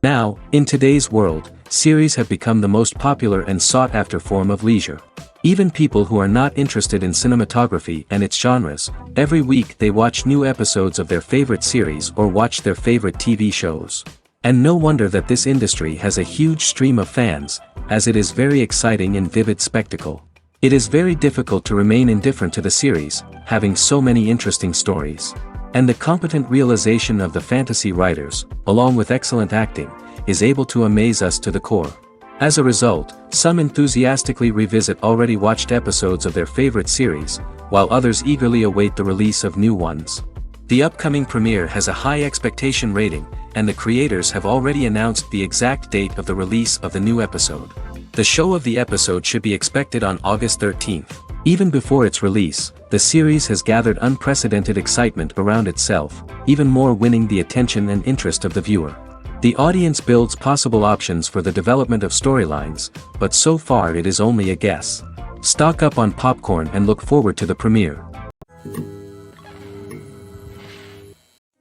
Now, in today's world, series have become the most popular and sought-after form of leisure. Even people who are not interested in cinematography and its genres, every week they watch new episodes of their favorite series or watch their favorite TV shows. And no wonder that this industry has a huge stream of fans, as it is very exciting and vivid spectacle. It is very difficult to remain indifferent to the series, having so many interesting stories. And the competent realization of the fantasy writers, along with excellent acting, is able to amaze us to the core. As a result, some enthusiastically revisit already watched episodes of their favorite series, while others eagerly await the release of new ones. The upcoming premiere has a high expectation rating, and the creators have already announced the exact date of the release of the new episode. The show of the episode should be expected on August 13th. Even before its release, the series has gathered unprecedented excitement around itself, even more winning the attention and interest of the viewer. The audience builds possible options for the development of storylines, but so far it is only a guess. Stock up on popcorn and look forward to the premiere.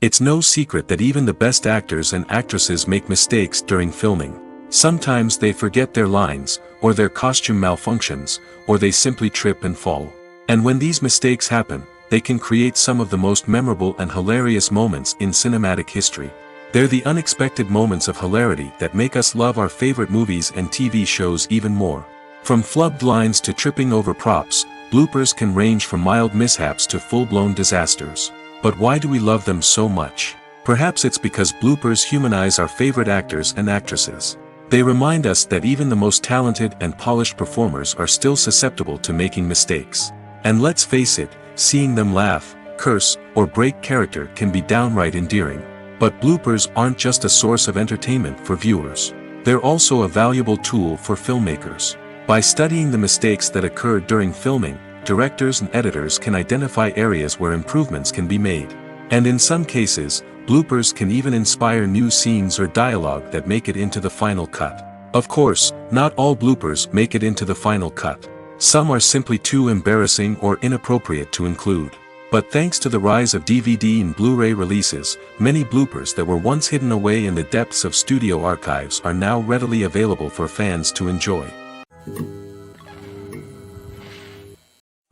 It's no secret that even the best actors and actresses make mistakes during filming. Sometimes they forget their lines, or their costume malfunctions, or they simply trip and fall. And when these mistakes happen, they can create some of the most memorable and hilarious moments in cinematic history. They're the unexpected moments of hilarity that make us love our favorite movies and TV shows even more. From flubbed lines to tripping over props, bloopers can range from mild mishaps to full-blown disasters. But why do we love them so much? Perhaps it's because bloopers humanize our favorite actors and actresses. They remind us that even the most talented and polished performers are still susceptible to making mistakes. And let's face it, seeing them laugh, curse, or break character can be downright endearing. But bloopers aren't just a source of entertainment for viewers. They're also a valuable tool for filmmakers. By studying the mistakes that occurred during filming, directors and editors can identify areas where improvements can be made. And in some cases, bloopers can even inspire new scenes or dialogue that make it into the final cut. Of course, not all bloopers make it into the final cut. Some are simply too embarrassing or inappropriate to include. But thanks to the rise of DVD and Blu-ray releases, many bloopers that were once hidden away in the depths of studio archives are now readily available for fans to enjoy.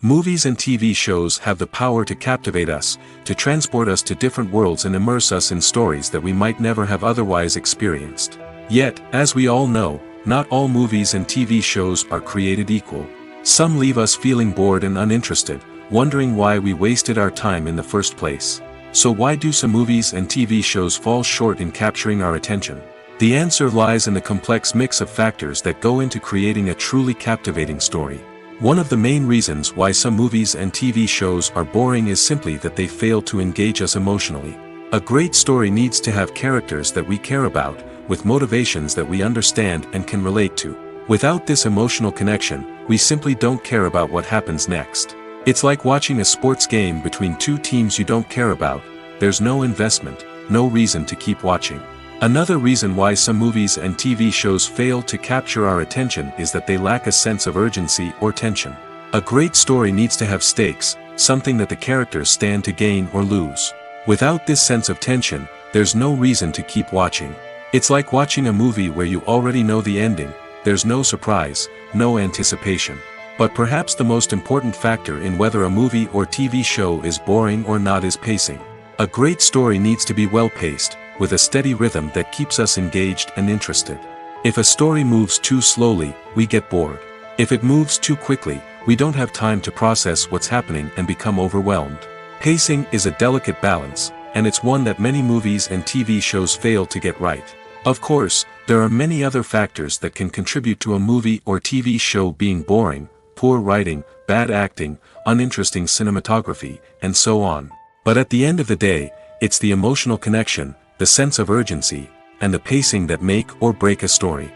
Movies and TV shows have the power to captivate us, to transport us to different worlds and immerse us in stories that we might never have otherwise experienced. Yet, as we all know, not all movies and TV shows are created equal. Some leave us feeling bored and uninterested, wondering why we wasted our time in the first place. So why do some movies and TV shows fall short in capturing our attention? The answer lies in the complex mix of factors that go into creating a truly captivating story. One of the main reasons why some movies and TV shows are boring is simply that they fail to engage us emotionally. A great story needs to have characters that we care about, with motivations that we understand and can relate to. Without this emotional connection, we simply don't care about what happens next. It's like watching a sports game between two teams you don't care about. There's no investment, no reason to keep watching. Another reason why some movies and TV shows fail to capture our attention is that they lack a sense of urgency or tension. A great story needs to have stakes, something that the characters stand to gain or lose. Without this sense of tension, there's no reason to keep watching. It's like watching a movie where you already know the ending. There's no surprise, no anticipation. But perhaps the most important factor in whether a movie or TV show is boring or not is pacing. A great story needs to be well-paced, with a steady rhythm that keeps us engaged and interested. If a story moves too slowly, we get bored. If it moves too quickly, we don't have time to process what's happening and become overwhelmed. Pacing is a delicate balance, and it's one that many movies and TV shows fail to get right. Of course, there are many other factors that can contribute to a movie or TV show being boring: poor writing, bad acting, uninteresting cinematography, and so on. But at the end of the day, it's the emotional connection, the sense of urgency, and the pacing that make or break a story.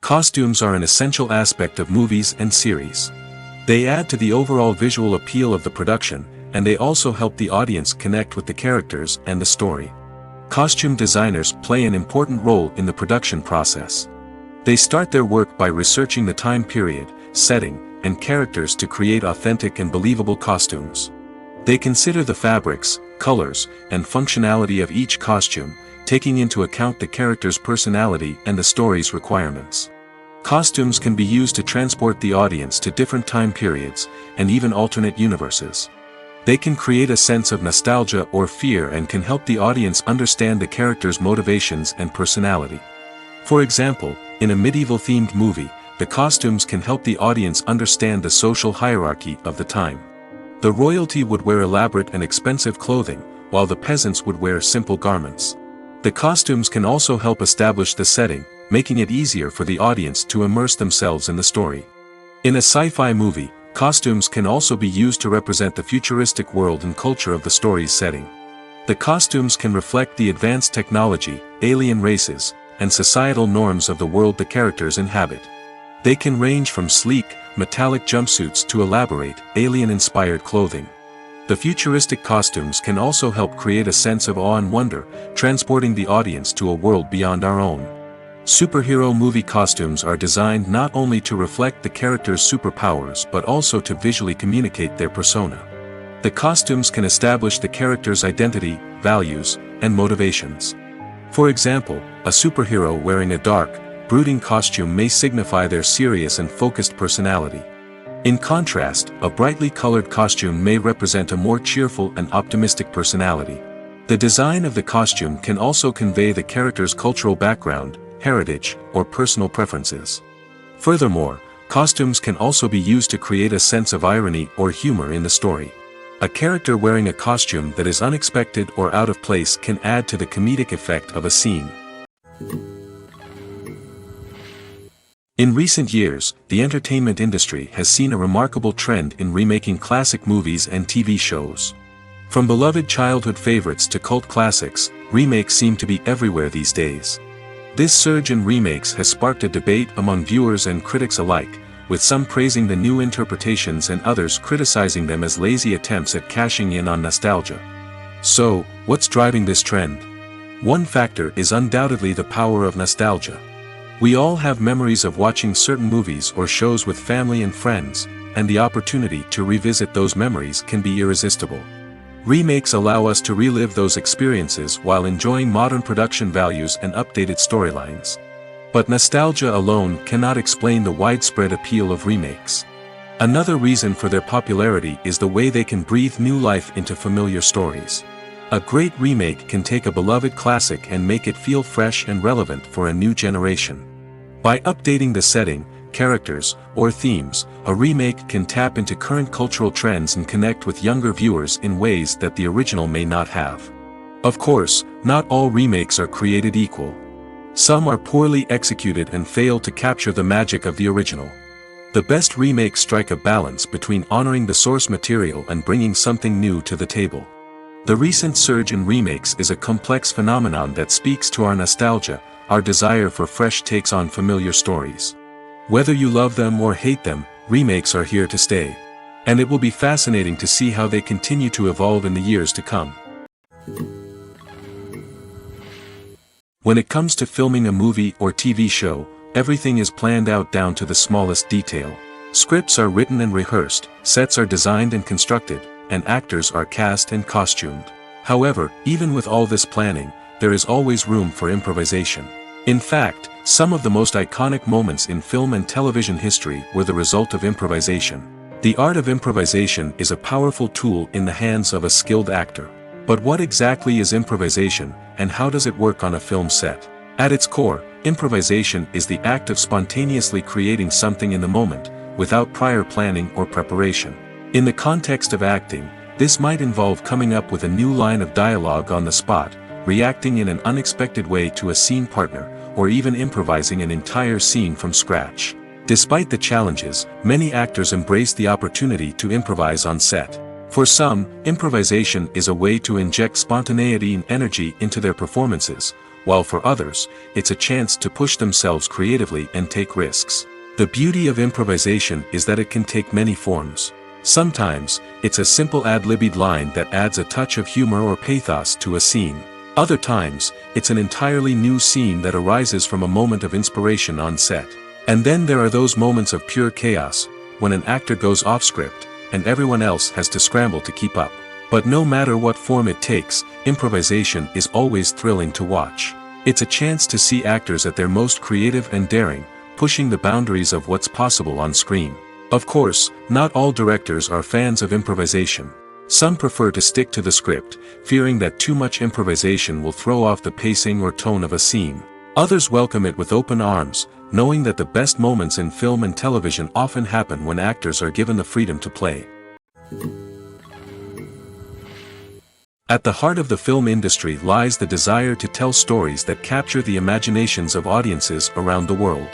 Costumes are an essential aspect of movies and series. They add to the overall visual appeal of the production, and they also help the audience connect with the characters and the story. Costume designers play an important role in the production process. They start their work by researching the time period, setting, and characters to create authentic and believable costumes. They consider the fabrics, colors, and functionality of each costume, taking into account the character's personality and the story's requirements. Costumes can be used to transport the audience to different time periods, and even alternate universes. They can create a sense of nostalgia or fear and can help the audience understand the character's motivations and personality. For example, in a medieval-themed movie, the costumes can help the audience understand the social hierarchy of the time. The royalty would wear elaborate and expensive clothing, while the peasants would wear simple garments. The costumes can also help establish the setting, making it easier for the audience to immerse themselves in the story. In a sci-fi movie, costumes can also be used to represent the futuristic world and culture of the story's setting. The costumes can reflect the advanced technology, alien races, and societal norms of the world the characters inhabit. They can range from sleek, metallic jumpsuits to elaborate, alien-inspired clothing. The futuristic costumes can also help create a sense of awe and wonder, transporting the audience to a world beyond our own. Superhero movie costumes are designed not only to reflect the character's superpowers but also to visually communicate their persona. The costumes can establish the character's identity, values, and motivations. For example, a superhero wearing a dark, brooding costume may signify their serious and focused personality. In contrast, a brightly colored costume may represent a more cheerful and optimistic personality. The design of the costume can also convey the character's cultural background, heritage, or personal preferences. Furthermore, costumes can also be used to create a sense of irony or humor in the story. A character wearing a costume that is unexpected or out of place can add to the comedic effect of a scene. In recent years, the entertainment industry has seen a remarkable trend in remaking classic movies and TV shows. From beloved childhood favorites to cult classics, remakes seem to be everywhere these days. This surge in remakes has sparked a debate among viewers and critics alike, with some praising the new interpretations and others criticizing them as lazy attempts at cashing in on nostalgia. So, what's driving this trend? One factor is undoubtedly the power of nostalgia. We all have memories of watching certain movies or shows with family and friends, and the opportunity to revisit those memories can be irresistible. Remakes allow us to relive those experiences while enjoying modern production values and updated storylines. But nostalgia alone cannot explain the widespread appeal of remakes. Another reason for their popularity is the way they can breathe new life into familiar stories. A great remake can take a beloved classic and make it feel fresh and relevant for a new generation. By updating the setting, characters, or themes, a remake can tap into current cultural trends and connect with younger viewers in ways that the original may not have. Of course, not all remakes are created equal. Some are poorly executed and fail to capture the magic of the original. The best remakes strike a balance between honoring the source material and bringing something new to the table. The recent surge in remakes is a complex phenomenon that speaks to our nostalgia, our desire for fresh takes on familiar stories. Whether you love them or hate them, remakes are here to stay. And it will be fascinating to see how they continue to evolve in the years to come. When it comes to filming a movie or TV show, everything is planned out down to the smallest detail. Scripts are written and rehearsed, sets are designed and constructed, and actors are cast and costumed. However, even with all this planning, there is always room for improvisation. In fact, some of the most iconic moments in film and television history were the result of improvisation. The art of improvisation is a powerful tool in the hands of a skilled actor. But what exactly is improvisation, and how does it work on a film set? At its core, improvisation is the act of spontaneously creating something in the moment, without prior planning or preparation. In the context of acting, this might involve coming up with a new line of dialogue on the spot, reacting in an unexpected way to a scene partner, or even improvising an entire scene from scratch. Despite the challenges, many actors embrace the opportunity to improvise on set. For some, improvisation is a way to inject spontaneity and energy into their performances, while for others, it's a chance to push themselves creatively and take risks. The beauty of improvisation is that it can take many forms. Sometimes, it's a simple ad-libbed line that adds a touch of humor or pathos to a scene. Other times, it's an entirely new scene that arises from a moment of inspiration on set. And then there are those moments of pure chaos, when an actor goes off script, and everyone else has to scramble to keep up. But no matter what form it takes, improvisation is always thrilling to watch. It's a chance to see actors at their most creative and daring, pushing the boundaries of what's possible on screen. Of course, not all directors are fans of improvisation. Some prefer to stick to the script, fearing that too much improvisation will throw off the pacing or tone of a scene. Others welcome it with open arms, knowing that the best moments in film and television often happen when actors are given the freedom to play. At the heart of the film industry lies the desire to tell stories that capture the imaginations of audiences around the world.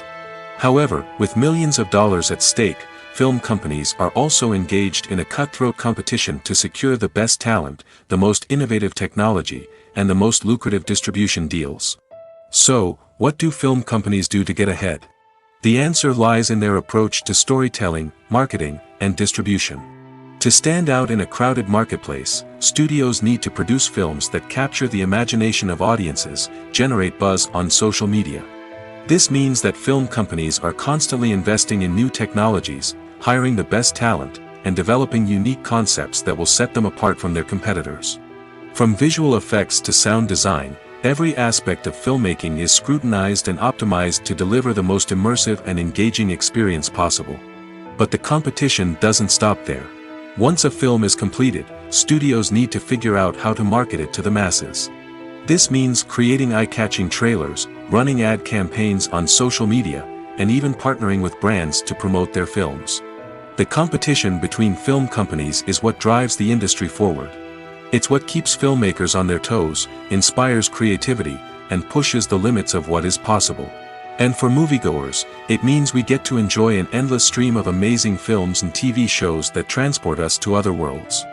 However, with millions of dollars at stake, film companies are also engaged in a cutthroat competition to secure the best talent, the most innovative technology, and the most lucrative distribution deals. So, what do film companies do to get ahead? The answer lies in their approach to storytelling, marketing, and distribution. To stand out in a crowded marketplace, studios need to produce films that capture the imagination of audiences, generate buzz on social media. This means that film companies are constantly investing in new technologies, hiring the best talent, and developing unique concepts that will set them apart from their competitors. From visual effects to sound design, every aspect of filmmaking is scrutinized and optimized to deliver the most immersive and engaging experience possible. But the competition doesn't stop there. Once a film is completed, studios need to figure out how to market it to the masses. This means creating eye-catching trailers, running ad campaigns on social media, and even partnering with brands to promote their films. The competition between film companies is what drives the industry forward. It's what keeps filmmakers on their toes, inspires creativity, and pushes the limits of what is possible. And for moviegoers, it means we get to enjoy an endless stream of amazing films and TV shows that transport us to other worlds.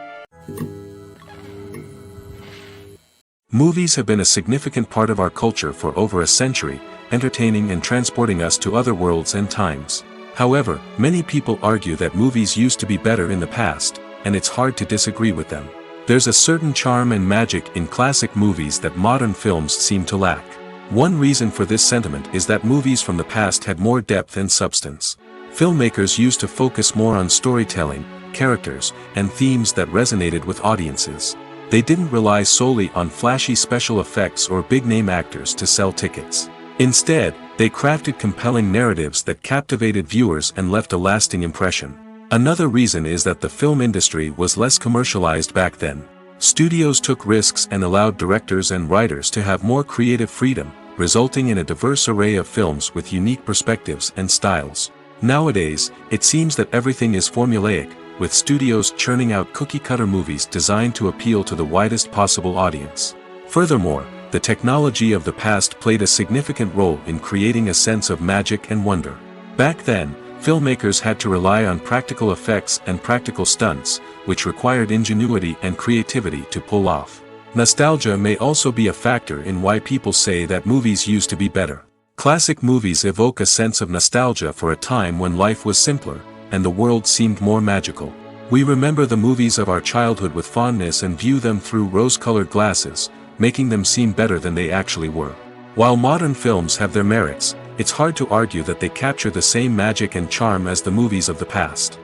Movies have been a significant part of our culture for over a century, entertaining and transporting us to other worlds and times. However, many people argue that movies used to be better in the past, and it's hard to disagree with them. There's a certain charm and magic in classic movies that modern films seem to lack. One reason for this sentiment is that movies from the past had more depth and substance. Filmmakers used to focus more on storytelling, characters, and themes that resonated with audiences. They didn't rely solely on flashy special effects or big-name actors to sell tickets. Instead, they crafted compelling narratives that captivated viewers and left a lasting impression. Another reason is that the film industry was less commercialized back then. Studios took risks and allowed directors and writers to have more creative freedom, resulting in a diverse array of films with unique perspectives and styles. Nowadays, it seems that everything is formulaic, with studios churning out cookie-cutter movies designed to appeal to the widest possible audience. Furthermore, the technology of the past played a significant role in creating a sense of magic and wonder. Back then, filmmakers had to rely on practical effects and practical stunts, which required ingenuity and creativity to pull off. Nostalgia may also be a factor in why people say that movies used to be better. Classic movies evoke a sense of nostalgia for a time when life was simpler, and the world seemed more magical. We remember the movies of our childhood with fondness and view them through rose-colored glasses, making them seem better than they actually were. While modern films have their merits, it's hard to argue that they capture the same magic and charm as the movies of the past.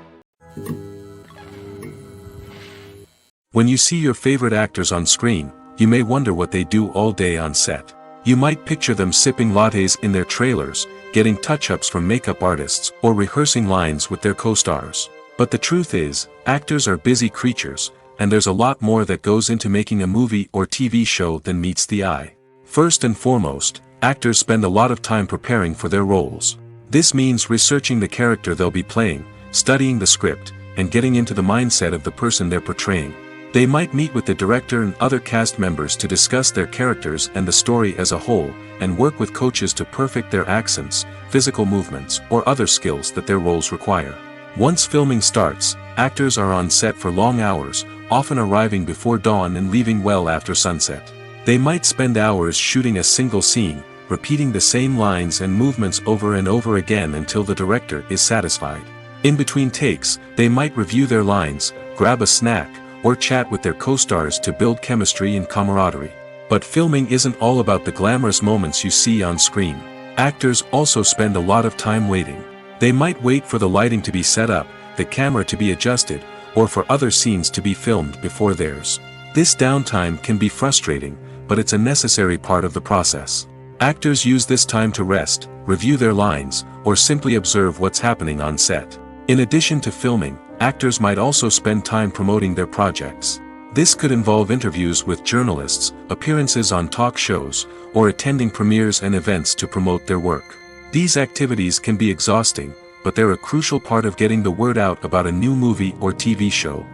When you see your favorite actors on screen, you may wonder what they do all day on set. You might picture them sipping lattes in their trailers, getting touch-ups from makeup artists, or rehearsing lines with their co-stars. But the truth is, actors are busy creatures, and there's a lot more that goes into making a movie or TV show than meets the eye. First and foremost, actors spend a lot of time preparing for their roles. This means researching the character they'll be playing, studying the script, and getting into the mindset of the person they're portraying. They might meet with the director and other cast members to discuss their characters and the story as a whole, and work with coaches to perfect their accents, physical movements, or other skills that their roles require. Once filming starts, actors are on set for long hours, often arriving before dawn and leaving well after sunset. They might spend hours shooting a single scene, repeating the same lines and movements over and over again until the director is satisfied. In between takes, they might review their lines, grab a snack, or chat with their co-stars to build chemistry and camaraderie. But filming isn't all about the glamorous moments you see on screen. Actors also spend a lot of time waiting. They might wait for the lighting to be set up, the camera to be adjusted, or for other scenes to be filmed before theirs. This downtime can be frustrating, but it's a necessary part of the process. Actors use this time to rest, review their lines, or simply observe what's happening on set. In addition to filming, actors might also spend time promoting their projects. This could involve interviews with journalists, appearances on talk shows, or attending premieres and events to promote their work. These activities can be exhausting, but they're a crucial part of getting the word out about a new movie or TV show.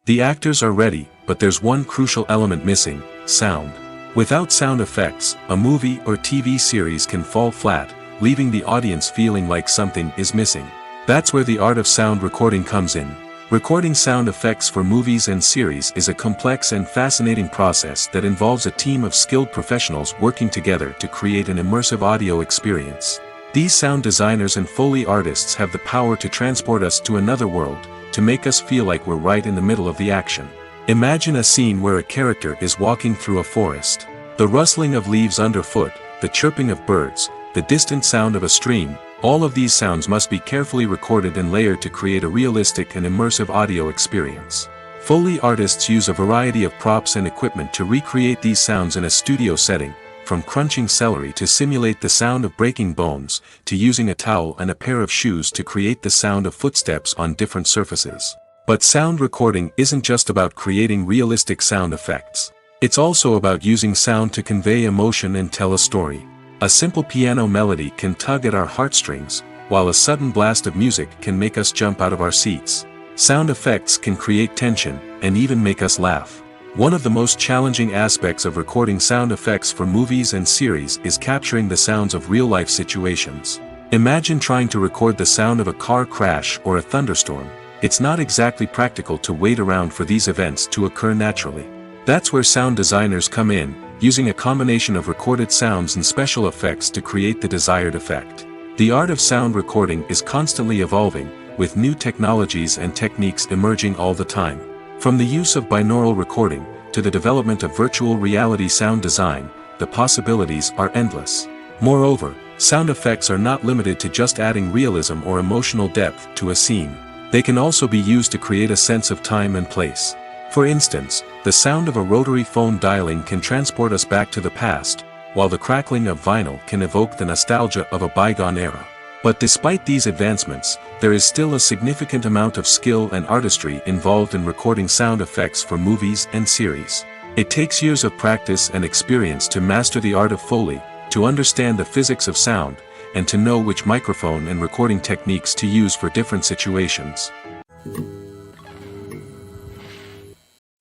The actors are ready, but there's one crucial element missing: sound. Without sound effects, a movie or TV series can fall flat, leaving the audience feeling like something is missing. That's where the art of sound recording comes in. Recording sound effects for movies and series is a complex and fascinating process that involves a team of skilled professionals working together to create an immersive audio experience. These sound designers and Foley artists have the power to transport us to another world, to make us feel like we're right in the middle of the action. Imagine a scene where a character is walking through a forest. The rustling of leaves underfoot, the chirping of birds, the distant sound of a stream, all of these sounds must be carefully recorded and layered to create a realistic and immersive audio experience. Foley artists use a variety of props and equipment to recreate these sounds in a studio setting, from crunching celery to simulate the sound of breaking bones, to using a towel and a pair of shoes to create the sound of footsteps on different surfaces. But sound recording isn't just about creating realistic sound effects. It's also about using sound to convey emotion and tell a story. A simple piano melody can tug at our heartstrings, while a sudden blast of music can make us jump out of our seats. Sound effects can create tension, and even make us laugh. One of the most challenging aspects of recording sound effects for movies and series is capturing the sounds of real-life situations. Imagine trying to record the sound of a car crash or a thunderstorm. It's not exactly practical to wait around for these events to occur naturally. That's where sound designers come in, using a combination of recorded sounds and special effects to create the desired effect. The art of sound recording is constantly evolving, with new technologies and techniques emerging all the time. From the use of binaural recording, to the development of virtual reality sound design, the possibilities are endless. Moreover, sound effects are not limited to just adding realism or emotional depth to a scene. They can also be used to create a sense of time and place. For instance, the sound of a rotary phone dialing can transport us back to the past, while the crackling of vinyl can evoke the nostalgia of a bygone era. But despite these advancements, there is still a significant amount of skill and artistry involved in recording sound effects for movies and series. It takes years of practice and experience to master the art of Foley, to understand the physics of sound, and to know which microphone and recording techniques to use for different situations.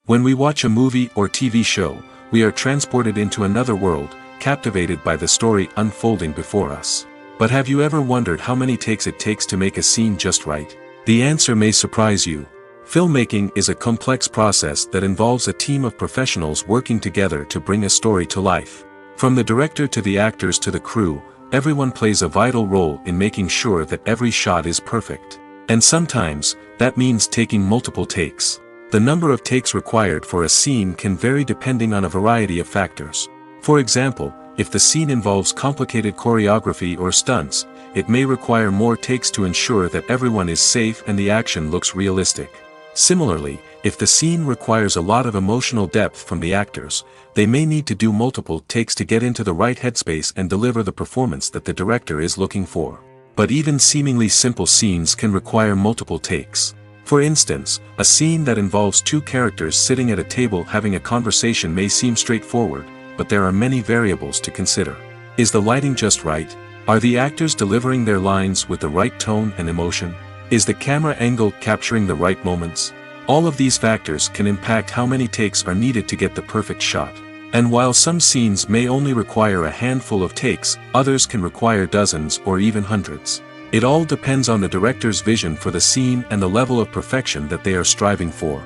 When we watch a movie or TV show, we are transported into another world, captivated by the story unfolding before us. But have you ever wondered how many takes it takes to make a scene just right? The answer may surprise you. Filmmaking is a complex process that involves a team of professionals working together to bring a story to life. From the director to the actors to the crew, everyone plays a vital role in making sure that every shot is perfect. And sometimes, that means taking multiple takes. The number of takes required for a scene can vary depending on a variety of factors. For example, if the scene involves complicated choreography or stunts, it may require more takes to ensure that everyone is safe and the action looks realistic. Similarly, if the scene requires a lot of emotional depth from the actors, they may need to do multiple takes to get into the right headspace and deliver the performance that the director is looking for. But even seemingly simple scenes can require multiple takes. For instance, a scene that involves two characters sitting at a table having a conversation may seem straightforward, but there are many variables to consider. Is the lighting just right? Are the actors delivering their lines with the right tone and emotion? Is the camera angle capturing the right moments? All of these factors can impact how many takes are needed to get the perfect shot. And while some scenes may only require a handful of takes, others can require dozens or even hundreds. It all depends on the director's vision for the scene and the level of perfection that they are striving for.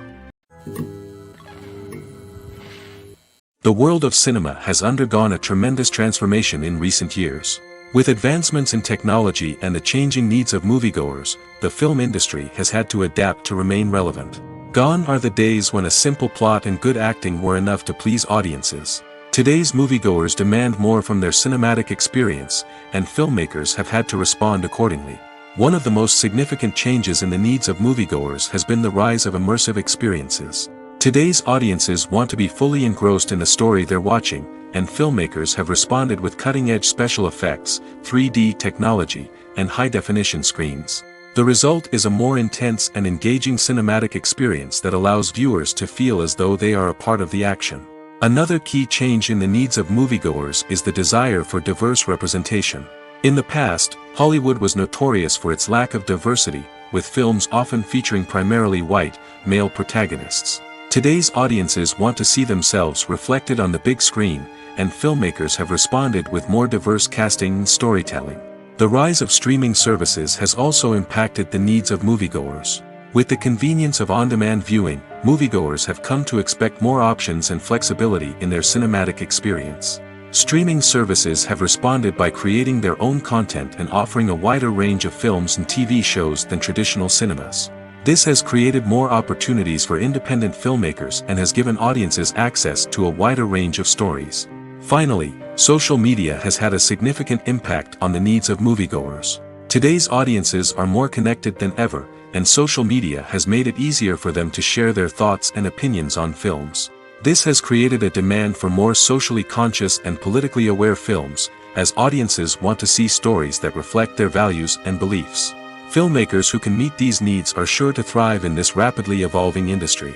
The world of cinema has undergone a tremendous transformation in recent years. With advancements in technology and the changing needs of moviegoers, the film industry has had to adapt to remain relevant. Gone are the days when a simple plot and good acting were enough to please audiences. Today's moviegoers demand more from their cinematic experience, and filmmakers have had to respond accordingly. One of the most significant changes in the needs of moviegoers has been the rise of immersive experiences. Today's audiences want to be fully engrossed in the story they're watching, and filmmakers have responded with cutting-edge special effects, 3D technology, and high-definition screens. The result is a more intense and engaging cinematic experience that allows viewers to feel as though they are a part of the action. Another key change in the needs of moviegoers is the desire for diverse representation. In the past, Hollywood was notorious for its lack of diversity, with films often featuring primarily white, male protagonists. Today's audiences want to see themselves reflected on the big screen, and filmmakers have responded with more diverse casting and storytelling. The rise of streaming services has also impacted the needs of moviegoers. With the convenience of on-demand viewing, moviegoers have come to expect more options and flexibility in their cinematic experience. Streaming services have responded by creating their own content and offering a wider range of films and TV shows than traditional cinemas. This has created more opportunities for independent filmmakers and has given audiences access to a wider range of stories. Finally, social media has had a significant impact on the needs of moviegoers. Today's audiences are more connected than ever, and social media has made it easier for them to share their thoughts and opinions on films. This has created a demand for more socially conscious and politically aware films, as audiences want to see stories that reflect their values and beliefs. Filmmakers who can meet these needs are sure to thrive in this rapidly evolving industry.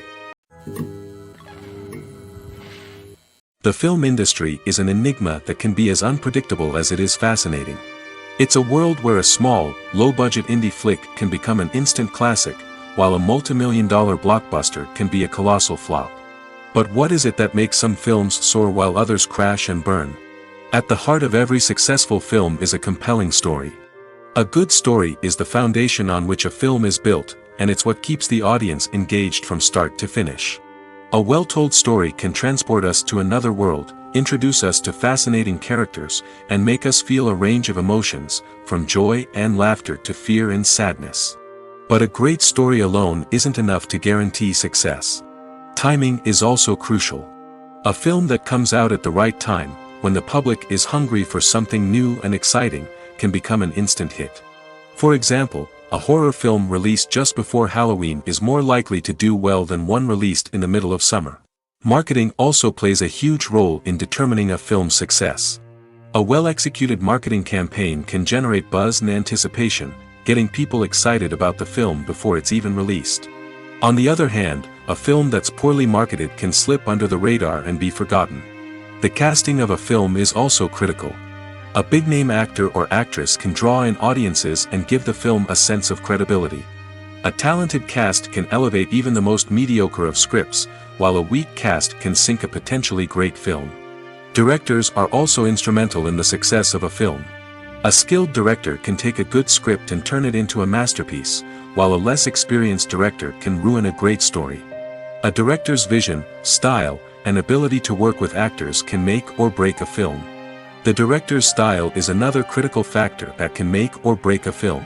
The film industry is an enigma that can be as unpredictable as it is fascinating. It's a world where a small, low-budget indie flick can become an instant classic, while a multi-million-dollar blockbuster can be a colossal flop. But what is it that makes some films soar while others crash and burn? At the heart of every successful film is a compelling story. A good story is the foundation on which a film is built, and it's what keeps the audience engaged from start to finish. A well-told story can transport us to another world, introduce us to fascinating characters, and make us feel a range of emotions, from joy and laughter to fear and sadness. But a great story alone isn't enough to guarantee success. Timing is also crucial. A film that comes out at the right time, when the public is hungry for something new and exciting, can become an instant hit. For example, a horror film released just before Halloween is more likely to do well than one released in the middle of summer. Marketing also plays a huge role in determining a film's success. A well-executed marketing campaign can generate buzz and anticipation, getting people excited about the film before it's even released. On the other hand, a film that's poorly marketed can slip under the radar and be forgotten. The casting of a film is also critical. A big-name actor or actress can draw in audiences and give the film a sense of credibility. A talented cast can elevate even the most mediocre of scripts, while a weak cast can sink a potentially great film. Directors are also instrumental in the success of a film. A skilled director can take a good script and turn it into a masterpiece, while a less experienced director can ruin a great story. A director's vision, style, and ability to work with actors can make or break a film. The director's style is another critical factor that can make or break a film.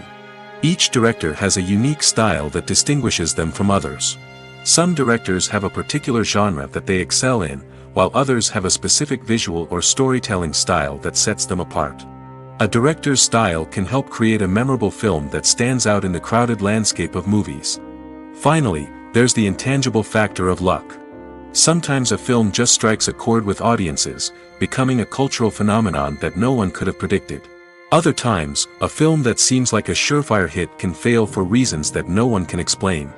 Each director has a unique style that distinguishes them from others. Some directors have a particular genre that they excel in, while others have a specific visual or storytelling style that sets them apart. A director's style can help create a memorable film that stands out in the crowded landscape of movies. Finally, there's the intangible factor of luck. Sometimes a film just strikes a chord with audiences, becoming a cultural phenomenon that no one could have predicted. Other times, a film that seems like a surefire hit can fail for reasons that no one can explain.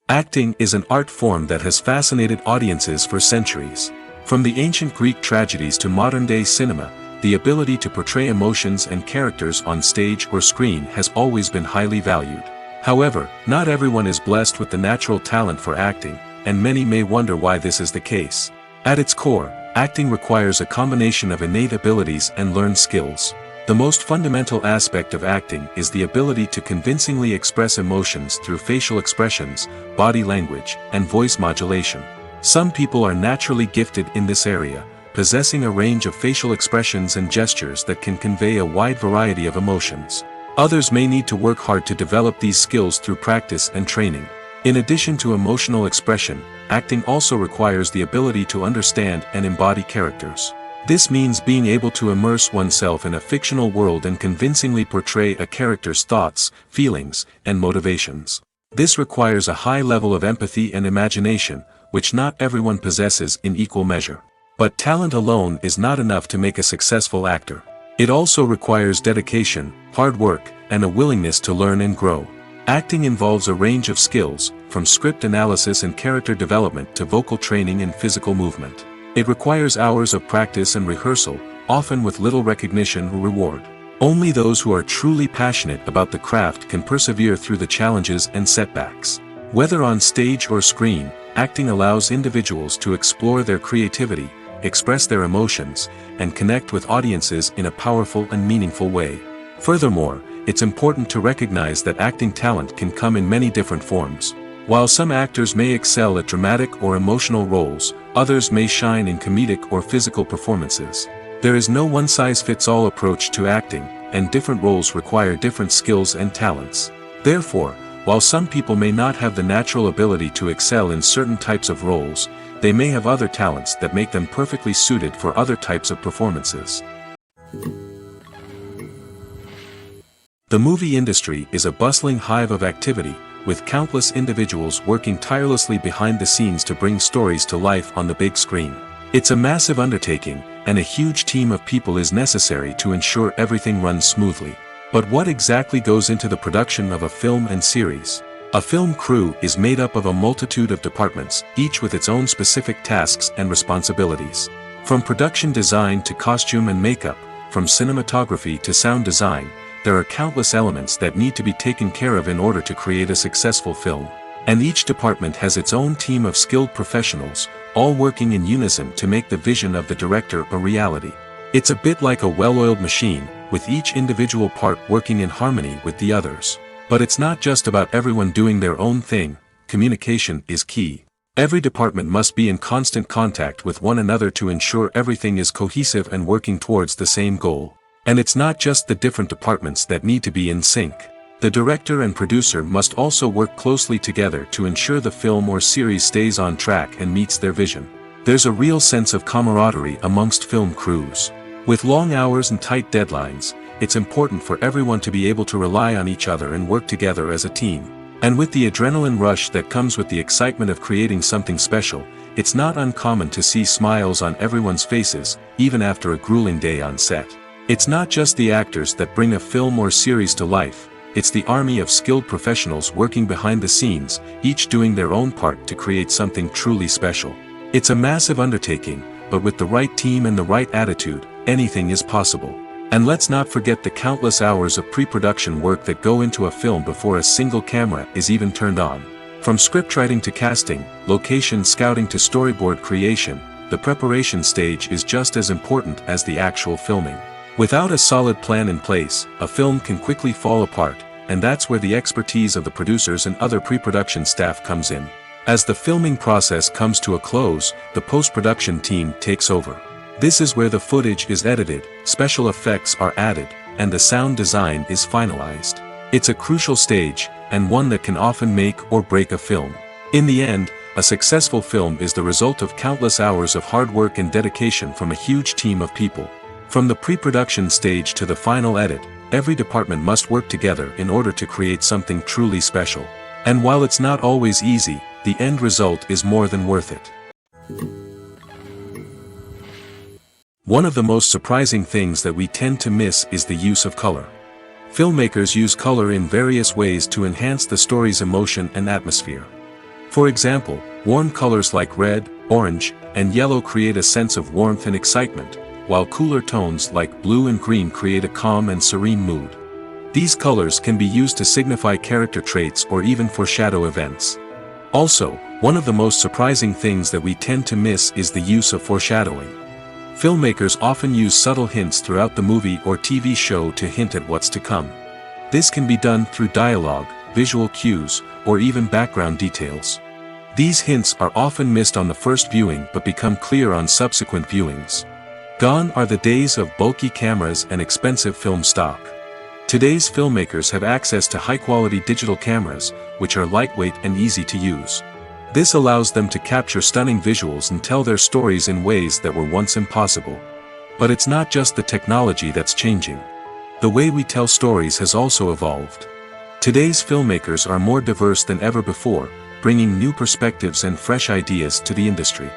Acting is an art form that has fascinated audiences for centuries. From the ancient Greek tragedies to modern-day cinema, the ability to portray emotions and characters on stage or screen has always been highly valued. However, not everyone is blessed with the natural talent for acting, and many may wonder why this is the case. At its core, acting requires a combination of innate abilities and learned skills. The most fundamental aspect of acting is the ability to convincingly express emotions through facial expressions, body language, and voice modulation. Some people are naturally gifted in this area, possessing a range of facial expressions and gestures that can convey a wide variety of emotions. Others may need to work hard to develop these skills through practice and training. In addition to emotional expression, acting also requires the ability to understand and embody characters. This means being able to immerse oneself in a fictional world and convincingly portray a character's thoughts, feelings, and motivations. This requires a high level of empathy and imagination, which not everyone possesses in equal measure. But talent alone is not enough to make a successful actor. It also requires dedication, hard work, and a willingness to learn and grow. Acting involves a range of skills, from script analysis and character development to vocal training and physical movement. It requires hours of practice and rehearsal, often with little recognition or reward. Only those who are truly passionate about the craft can persevere through the challenges and setbacks. Whether on stage or screen, acting allows individuals to explore their creativity, express their emotions, and connect with audiences in a powerful and meaningful way. Furthermore, it's important to recognize that acting talent can come in many different forms. While some actors may excel at dramatic or emotional roles, others may shine in comedic or physical performances. There is no one-size-fits-all approach to acting, and different roles require different skills and talents. Therefore, while some people may not have the natural ability to excel in certain types of roles, they may have other talents that make them perfectly suited for other types of performances. The movie industry is a bustling hive of activity, with countless individuals working tirelessly behind the scenes to bring stories to life on the big screen. It's a massive undertaking, and a huge team of people is necessary to ensure everything runs smoothly. But what exactly goes into the production of a film and series? A film crew is made up of a multitude of departments, each with its own specific tasks and responsibilities. From production design to costume and makeup, from cinematography to sound design, there are countless elements that need to be taken care of in order to create a successful film. And each department has its own team of skilled professionals, all working in unison to make the vision of the director a reality. It's a bit like a well-oiled machine, with each individual part working in harmony with the others. But it's not just about everyone doing their own thing. Communication is key. Every department must be in constant contact with one another to ensure everything is cohesive and working towards the same goal. And it's not just the different departments that need to be in sync. The director and producer must also work closely together to ensure the film or series stays on track and meets their vision. There's a real sense of camaraderie amongst film crews. With long hours and tight deadlines, it's important for everyone to be able to rely on each other and work together as a team. And with the adrenaline rush that comes with the excitement of creating something special, it's not uncommon to see smiles on everyone's faces, even after a grueling day on set. It's not just the actors that bring a film or series to life, it's the army of skilled professionals working behind the scenes, each doing their own part to create something truly special. It's a massive undertaking, but with the right team and the right attitude, anything is possible. And let's not forget the countless hours of pre-production work that go into a film before a single camera is even turned on. From scriptwriting to casting, location scouting to storyboard creation, the preparation stage is just as important as the actual filming. Without a solid plan in place, a film can quickly fall apart, and that's where the expertise of the producers and other pre-production staff comes in. As the filming process comes to a close, the post-production team takes over. This is where the footage is edited, special effects are added, and the sound design is finalized. It's a crucial stage, and one that can often make or break a film. In the end, a successful film is the result of countless hours of hard work and dedication from a huge team of people. From the pre-production stage to the final edit, every department must work together in order to create something truly special. And while it's not always easy, the end result is more than worth it. One of the most surprising things that we tend to miss is the use of color. Filmmakers use color in various ways to enhance the story's emotion and atmosphere. For example, warm colors like red, orange, and yellow create a sense of warmth and excitement, while cooler tones like blue and green create a calm and serene mood. These colors can be used to signify character traits or even foreshadow events. Also, one of the most surprising things that we tend to miss is the use of foreshadowing. Filmmakers often use subtle hints throughout the movie or TV show to hint at what's to come. This can be done through dialogue, visual cues, or even background details. These hints are often missed on the first viewing but become clear on subsequent viewings. Gone are the days of bulky cameras and expensive film stock. Today's filmmakers have access to high-quality digital cameras, which are lightweight and easy to use. This allows them to capture stunning visuals and tell their stories in ways that were once impossible. But it's not just the technology that's changing. The way we tell stories has also evolved. Today's filmmakers are more diverse than ever before, bringing new perspectives and fresh ideas to the industry.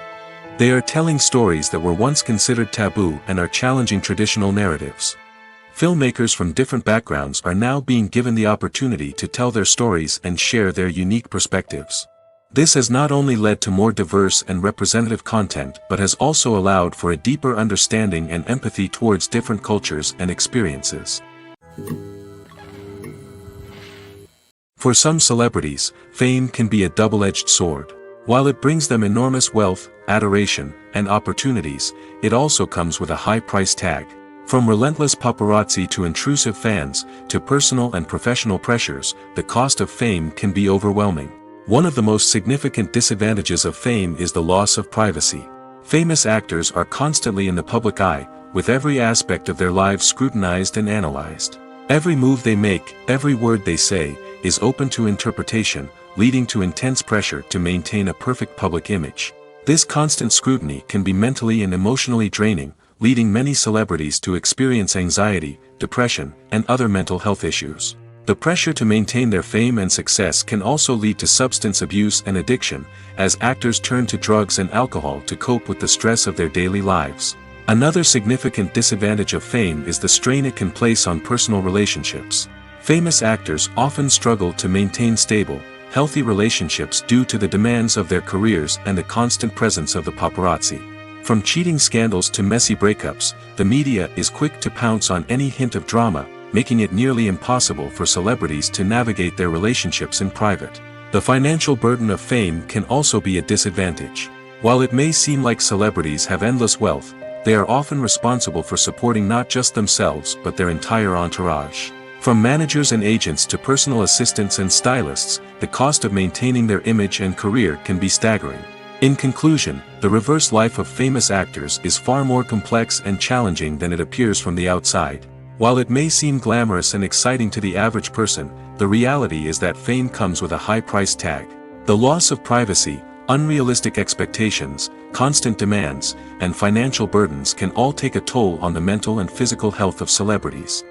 They are telling stories that were once considered taboo and are challenging traditional narratives. Filmmakers from different backgrounds are now being given the opportunity to tell their stories and share their unique perspectives. This has not only led to more diverse and representative content but has also allowed for a deeper understanding and empathy towards different cultures and experiences. For some celebrities, fame can be a double-edged sword. While it brings them enormous wealth, adoration, and opportunities, it also comes with a high price tag. From relentless paparazzi to intrusive fans, to personal and professional pressures, the cost of fame can be overwhelming. One of the most significant disadvantages of fame is the loss of privacy. Famous actors are constantly in the public eye, with every aspect of their lives scrutinized and analyzed. Every move they make, every word they say, is open to interpretation, leading to intense pressure to maintain a perfect public image. This constant scrutiny can be mentally and emotionally draining, leading many celebrities to experience anxiety, depression, and other mental health issues. The pressure to maintain their fame and success can also lead to substance abuse and addiction, as actors turn to drugs and alcohol to cope with the stress of their daily lives. Another significant disadvantage of fame is the strain it can place on personal relationships. Famous actors often struggle to maintain stable, healthy relationships due to the demands of their careers and the constant presence of the paparazzi. From cheating scandals to messy breakups, the media is quick to pounce on any hint of drama, making it nearly impossible for celebrities to navigate their relationships in private. The financial burden of fame can also be a disadvantage. While it may seem like celebrities have endless wealth, they are often responsible for supporting not just themselves but their entire entourage. From managers and agents to personal assistants and stylists, the cost of maintaining their image and career can be staggering. In conclusion, the reverse life of famous actors is far more complex and challenging than it appears from the outside. While it may seem glamorous and exciting to the average person, the reality is that fame comes with a high price tag. The loss of privacy, unrealistic expectations, constant demands, and financial burdens can all take a toll on the mental and physical health of celebrities.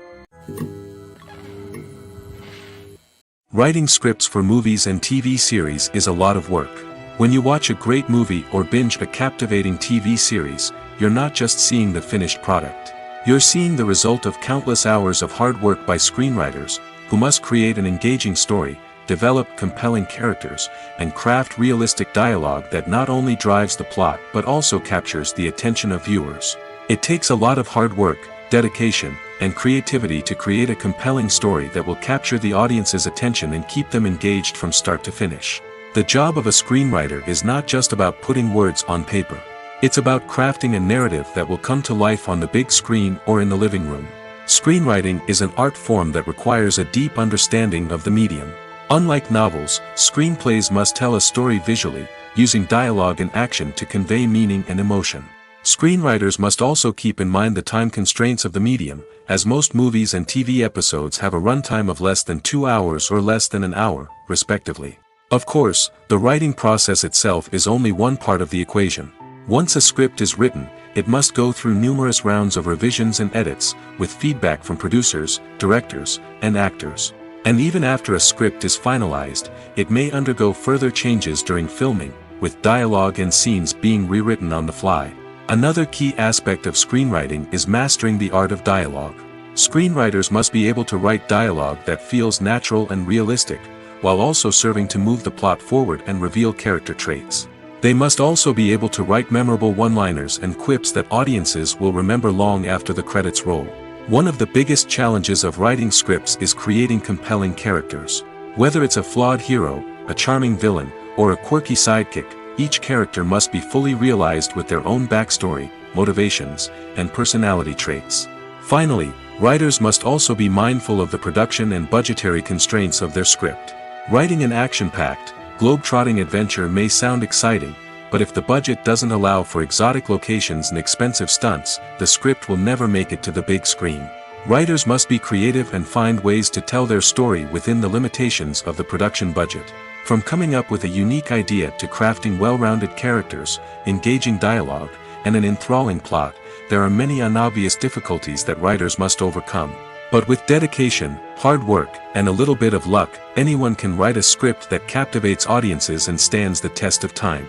Writing scripts for movies and TV series is a lot of work. When you watch a great movie or binge a captivating TV series, you're not just seeing the finished product. You're seeing the result of countless hours of hard work by screenwriters, who must create an engaging story, develop compelling characters, and craft realistic dialogue that not only drives the plot but also captures the attention of viewers. It takes a lot of hard work, dedication, and creativity to create a compelling story that will capture the audience's attention and keep them engaged from start to finish. The job of a screenwriter is not just about putting words on paper. It's about crafting a narrative that will come to life on the big screen or in the living room. Screenwriting is an art form that requires a deep understanding of the medium. Unlike novels, screenplays must tell a story visually, using dialogue and action to convey meaning and emotion. Screenwriters must also keep in mind the time constraints of the medium, as most movies and TV episodes have a runtime of less than 2 hours or less than an hour, respectively. Of course, the writing process itself is only one part of the equation. Once a script is written, it must go through numerous rounds of revisions and edits, with feedback from producers, directors, and actors. And even after a script is finalized, it may undergo further changes during filming, with dialogue and scenes being rewritten on the fly. Another key aspect of screenwriting is mastering the art of dialogue. Screenwriters must be able to write dialogue that feels natural and realistic, while also serving to move the plot forward and reveal character traits. They must also be able to write memorable one-liners and quips that audiences will remember long after the credits roll. One of the biggest challenges of writing scripts is creating compelling characters. Whether it's a flawed hero, a charming villain, or a quirky sidekick, each character must be fully realized with their own backstory, motivations, and personality traits. Finally, writers must also be mindful of the production and budgetary constraints of their script. Writing an action-packed, globe-trotting adventure may sound exciting, but if the budget doesn't allow for exotic locations and expensive stunts, the script will never make it to the big screen. Writers must be creative and find ways to tell their story within the limitations of the production budget. From coming up with a unique idea to crafting well-rounded characters, engaging dialogue, and an enthralling plot, there are many unobvious difficulties that writers must overcome. But with dedication, hard work, and a little bit of luck, anyone can write a script that captivates audiences and stands the test of time.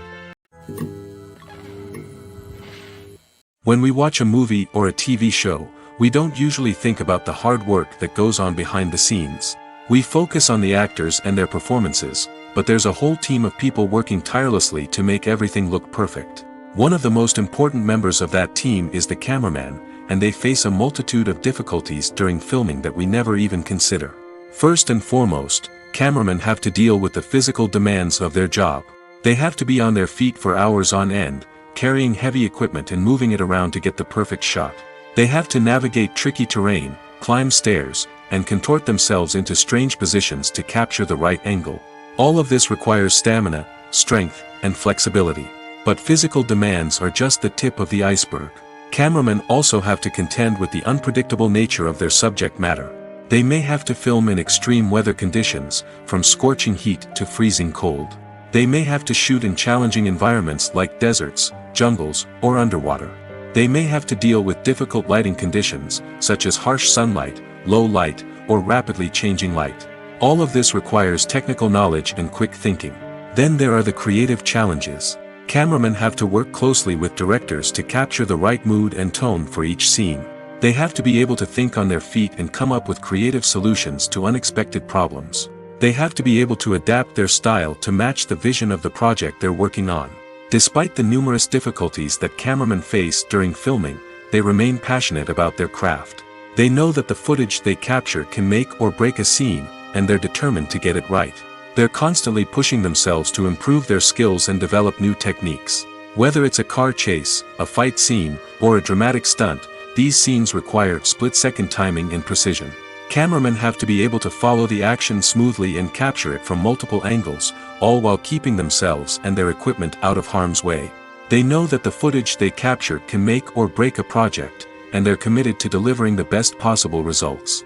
When we watch a movie or a TV show, we don't usually think about the hard work that goes on behind the scenes. We focus on the actors and their performances, but there's a whole team of people working tirelessly to make everything look perfect. One of the most important members of that team is the cameraman, and they face a multitude of difficulties during filming that we never even consider. First and foremost, cameramen have to deal with the physical demands of their job. They have to be on their feet for hours on end, carrying heavy equipment and moving it around to get the perfect shot. They have to navigate tricky terrain, climb stairs, and contort themselves into strange positions to capture the right angle. All of this requires stamina, strength, and flexibility. But physical demands are just the tip of the iceberg. Cameramen also have to contend with the unpredictable nature of their subject matter. They may have to film in extreme weather conditions, from scorching heat to freezing cold. They may have to shoot in challenging environments like deserts, jungles, or underwater. They may have to deal with difficult lighting conditions, such as harsh sunlight, low light, or rapidly changing light. All of this requires technical knowledge and quick thinking. Then there are the creative challenges. Cameramen have to work closely with directors to capture the right mood and tone for each scene. They have to be able to think on their feet and come up with creative solutions to unexpected problems. They have to be able to adapt their style to match the vision of the project they're working on. Despite the numerous difficulties that cameramen face during filming, they remain passionate about their craft. They know that the footage they capture can make or break a scene, and they're determined to get it right. They're constantly pushing themselves to improve their skills and develop new techniques. Whether it's a car chase, a fight scene, or a dramatic stunt, these scenes require split-second timing and precision. Cameramen have to be able to follow the action smoothly and capture it from multiple angles, all while keeping themselves and their equipment out of harm's way. They know that the footage they capture can make or break a project, and they're committed to delivering the best possible results.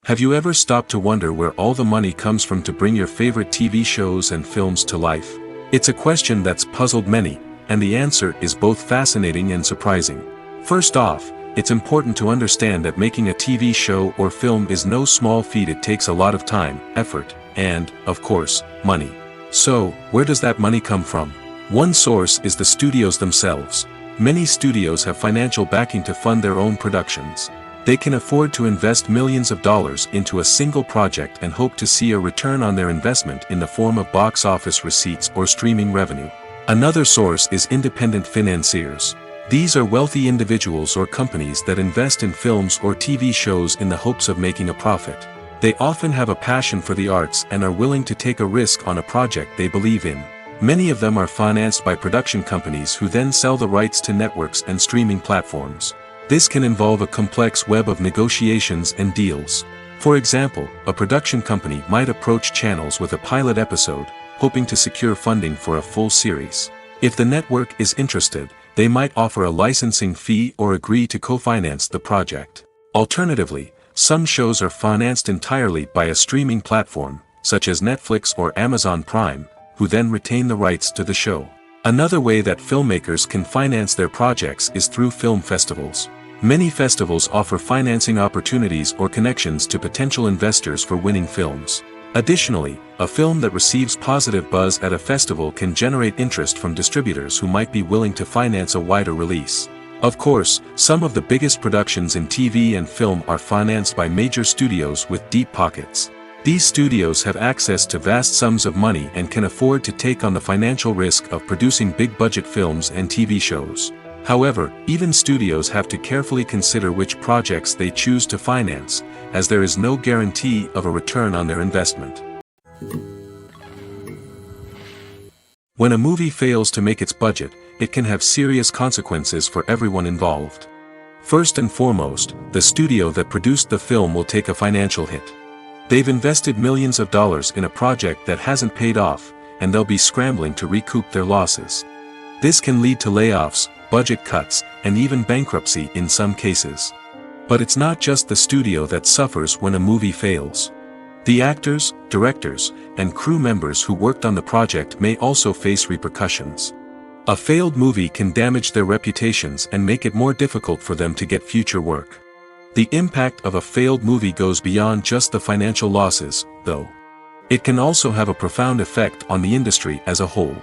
Have you ever stopped to wonder where all the money comes from to bring your favorite TV shows and films to life? It's a question that's puzzled many, and the answer is both fascinating and surprising. First off, it's important to understand that making a TV show or film is no small feat. It takes a lot of time, effort, and, of course, money. So, where does that money come from? One source is the studios themselves. Many studios have financial backing to fund their own productions. They can afford to invest millions of dollars into a single project and hope to see a return on their investment in the form of box office receipts or streaming revenue. Another source is independent financiers. These are wealthy individuals or companies that invest in films or TV shows in the hopes of making a profit. They often have a passion for the arts and are willing to take a risk on a project they believe in. Many of them are financed by production companies who then sell the rights to networks and streaming platforms. This can involve a complex web of negotiations and deals. For example, a production company might approach channels with a pilot episode, hoping to secure funding for a full series. If the network is interested, they might offer a licensing fee or agree to co-finance the project. Alternatively, some shows are financed entirely by a streaming platform, such as Netflix or Amazon Prime, who then retain the rights to the show. Another way that filmmakers can finance their projects is through film festivals. Many festivals offer financing opportunities or connections to potential investors for winning films. Additionally, a film that receives positive buzz at a festival can generate interest from distributors who might be willing to finance a wider release. Of course, some of the biggest productions in TV and film are financed by major studios with deep pockets. These studios have access to vast sums of money and can afford to take on the financial risk of producing big-budget films and TV shows. However, even studios have to carefully consider which projects they choose to finance, as there is no guarantee of a return on their investment. When a movie fails to make its budget, it can have serious consequences for everyone involved. First and foremost, the studio that produced the film will take a financial hit. They've invested millions of dollars in a project that hasn't paid off, and they'll be scrambling to recoup their losses. This can lead to layoffs, budget cuts, and even bankruptcy in some cases. But it's not just the studio that suffers when a movie fails. The actors, directors, and crew members who worked on the project may also face repercussions. A failed movie can damage their reputations and make it more difficult for them to get future work. The impact of a failed movie goes beyond just the financial losses, though. It can also have a profound effect on the industry as a whole.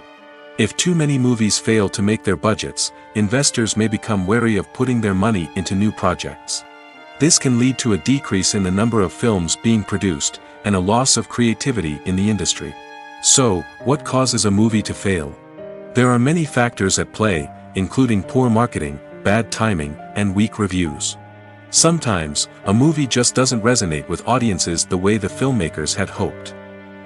If too many movies fail to make their budgets, investors may become wary of putting their money into new projects. This can lead to a decrease in the number of films being produced, and a loss of creativity in the industry. So, what causes a movie to fail? There are many factors at play, including poor marketing, bad timing, and weak reviews. Sometimes, a movie just doesn't resonate with audiences the way the filmmakers had hoped.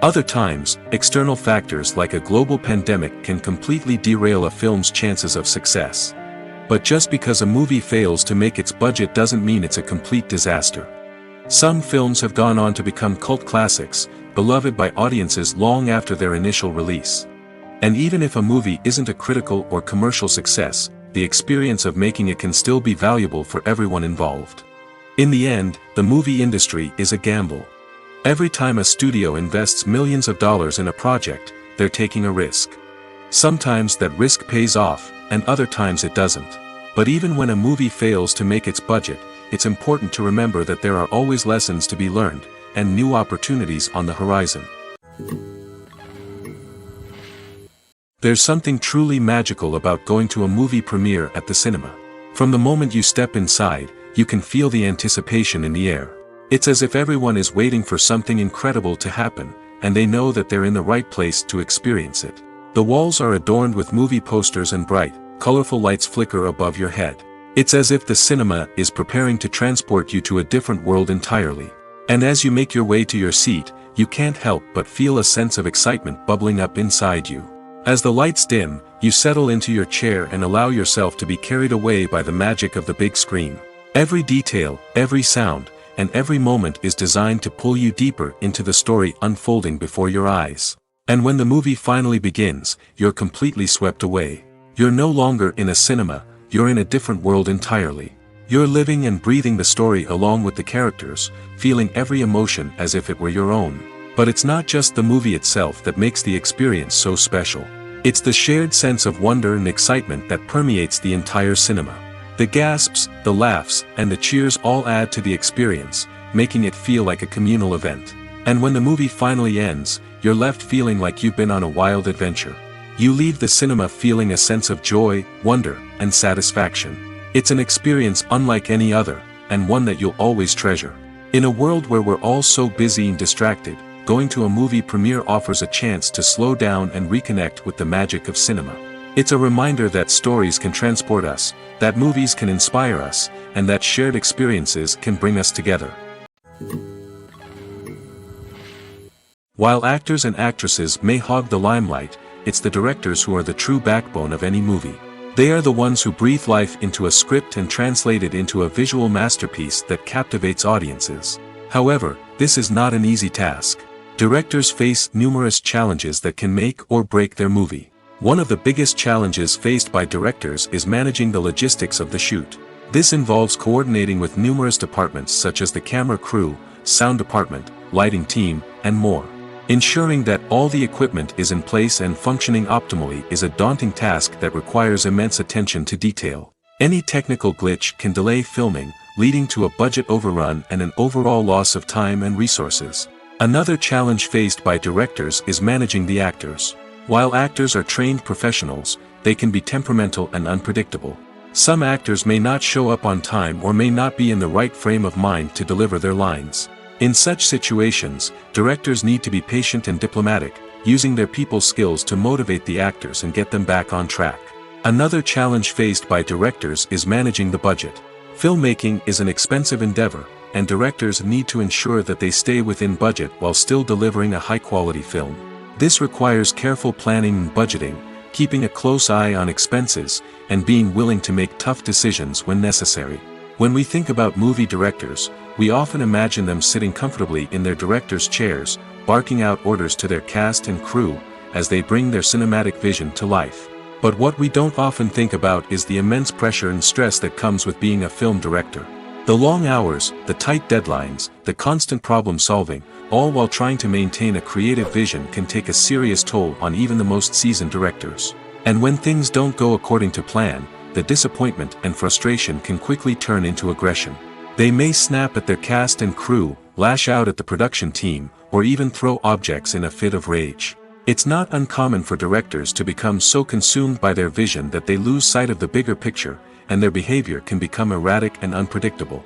Other times, external factors like a global pandemic can completely derail a film's chances of success. But just because a movie fails to make its budget doesn't mean it's a complete disaster. Some films have gone on to become cult classics, beloved by audiences long after their initial release. And even if a movie isn't a critical or commercial success, the experience of making it can still be valuable for everyone involved. In the end, the movie industry is a gamble. Every time a studio invests millions of dollars in a project, they're taking a risk. Sometimes that risk pays off, and other times it doesn't. But even when a movie fails to make its budget, it's important to remember that there are always lessons to be learned, and new opportunities on the horizon. There's something truly magical about going to a movie premiere at the cinema. From the moment you step inside, you can feel the anticipation in the air. It's as if everyone is waiting for something incredible to happen, and they know that they're in the right place to experience it. The walls are adorned with movie posters and bright, colorful lights flicker above your head. It's as if the cinema is preparing to transport you to a different world entirely. And as you make your way to your seat, you can't help but feel a sense of excitement bubbling up inside you. As the lights dim, you settle into your chair and allow yourself to be carried away by the magic of the big screen. Every detail, every sound, and every moment is designed to pull you deeper into the story unfolding before your eyes. And when the movie finally begins, you're completely swept away. You're no longer in a cinema, you're in a different world entirely. You're living and breathing the story along with the characters, feeling every emotion as if it were your own. But it's not just the movie itself that makes the experience so special. It's the shared sense of wonder and excitement that permeates the entire cinema. The gasps, the laughs, and the cheers all add to the experience, making it feel like a communal event. And when the movie finally ends, you're left feeling like you've been on a wild adventure. You leave the cinema feeling a sense of joy, wonder, and satisfaction. It's an experience unlike any other, and one that you'll always treasure. In a world where we're all so busy and distracted, going to a movie premiere offers a chance to slow down and reconnect with the magic of cinema. It's a reminder that stories can transport us, that movies can inspire us, and that shared experiences can bring us together. While actors and actresses may hog the limelight, it's the directors who are the true backbone of any movie. They are the ones who breathe life into a script and translate it into a visual masterpiece that captivates audiences. However, this is not an easy task. Directors face numerous challenges that can make or break their movie. One of the biggest challenges faced by directors is managing the logistics of the shoot. This involves coordinating with numerous departments such as the camera crew, sound department, lighting team, and more. Ensuring that all the equipment is in place and functioning optimally is a daunting task that requires immense attention to detail. Any technical glitch can delay filming, leading to a budget overrun and an overall loss of time and resources. Another challenge faced by directors is managing the actors. While actors are trained professionals, they can be temperamental and unpredictable. Some actors may not show up on time or may not be in the right frame of mind to deliver their lines. In such situations, directors need to be patient and diplomatic, using their people skills to motivate the actors and get them back on track. Another challenge faced by directors is managing the budget. Filmmaking is an expensive endeavor, and directors need to ensure that they stay within budget while still delivering a high-quality film. This requires careful planning and budgeting, keeping a close eye on expenses, and being willing to make tough decisions when necessary. When we think about movie directors, we often imagine them sitting comfortably in their director's chairs, barking out orders to their cast and crew, as they bring their cinematic vision to life. But what we don't often think about is the immense pressure and stress that comes with being a film director. The long hours, the tight deadlines, the constant problem solving, all while trying to maintain a creative vision can take a serious toll on even the most seasoned directors. And when things don't go according to plan, the disappointment and frustration can quickly turn into aggression. They may snap at their cast and crew, lash out at the production team, or even throw objects in a fit of rage. It's not uncommon for directors to become so consumed by their vision that they lose sight of the bigger picture, and their behavior can become erratic and unpredictable.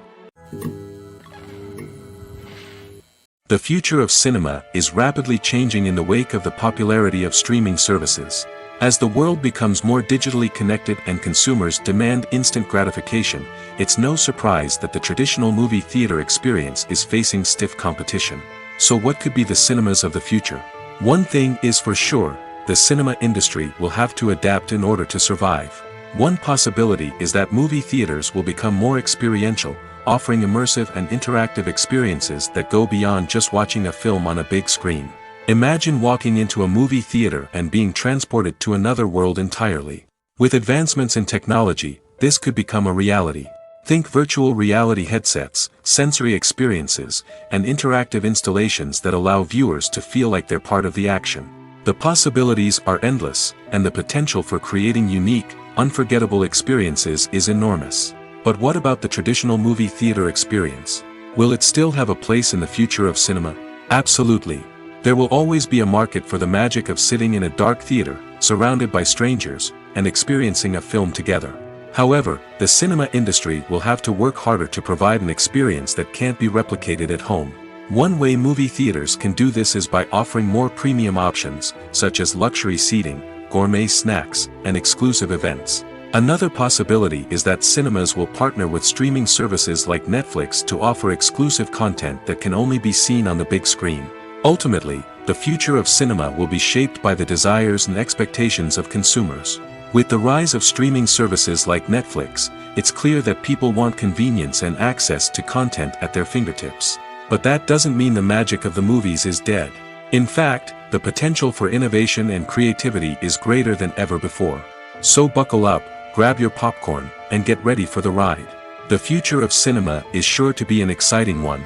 The future of cinema is rapidly changing in the wake of the popularity of streaming services. As the world becomes more digitally connected and consumers demand instant gratification, it's no surprise that the traditional movie theater experience is facing stiff competition. So what could be the cinemas of the future? One thing is for sure, the cinema industry will have to adapt in order to survive. One possibility is that movie theaters will become more experiential, offering immersive and interactive experiences that go beyond just watching a film on a big screen. Imagine walking into a movie theater and being transported to another world entirely. With advancements in technology, this could become a reality. Think virtual reality headsets, sensory experiences, and interactive installations that allow viewers to feel like they're part of the action. The possibilities are endless, and the potential for creating unique, unforgettable experiences is enormous. But what about the traditional movie theater experience? Will it still have a place in the future of cinema? Absolutely. There will always be a market for the magic of sitting in a dark theater, surrounded by strangers, and experiencing a film together. However, the cinema industry will have to work harder to provide an experience that can't be replicated at home. One way movie theaters can do this is by offering more premium options, such as luxury seating, gourmet snacks, and exclusive events. Another possibility is that cinemas will partner with streaming services like Netflix to offer exclusive content that can only be seen on the big screen. Ultimately, the future of cinema will be shaped by the desires and expectations of consumers. With the rise of streaming services like Netflix, it's clear that people want convenience and access to content at their fingertips. But that doesn't mean the magic of the movies is dead. In fact, the potential for innovation and creativity is greater than ever before. So buckle up, grab your popcorn, and get ready for the ride. The future of cinema is sure to be an exciting one.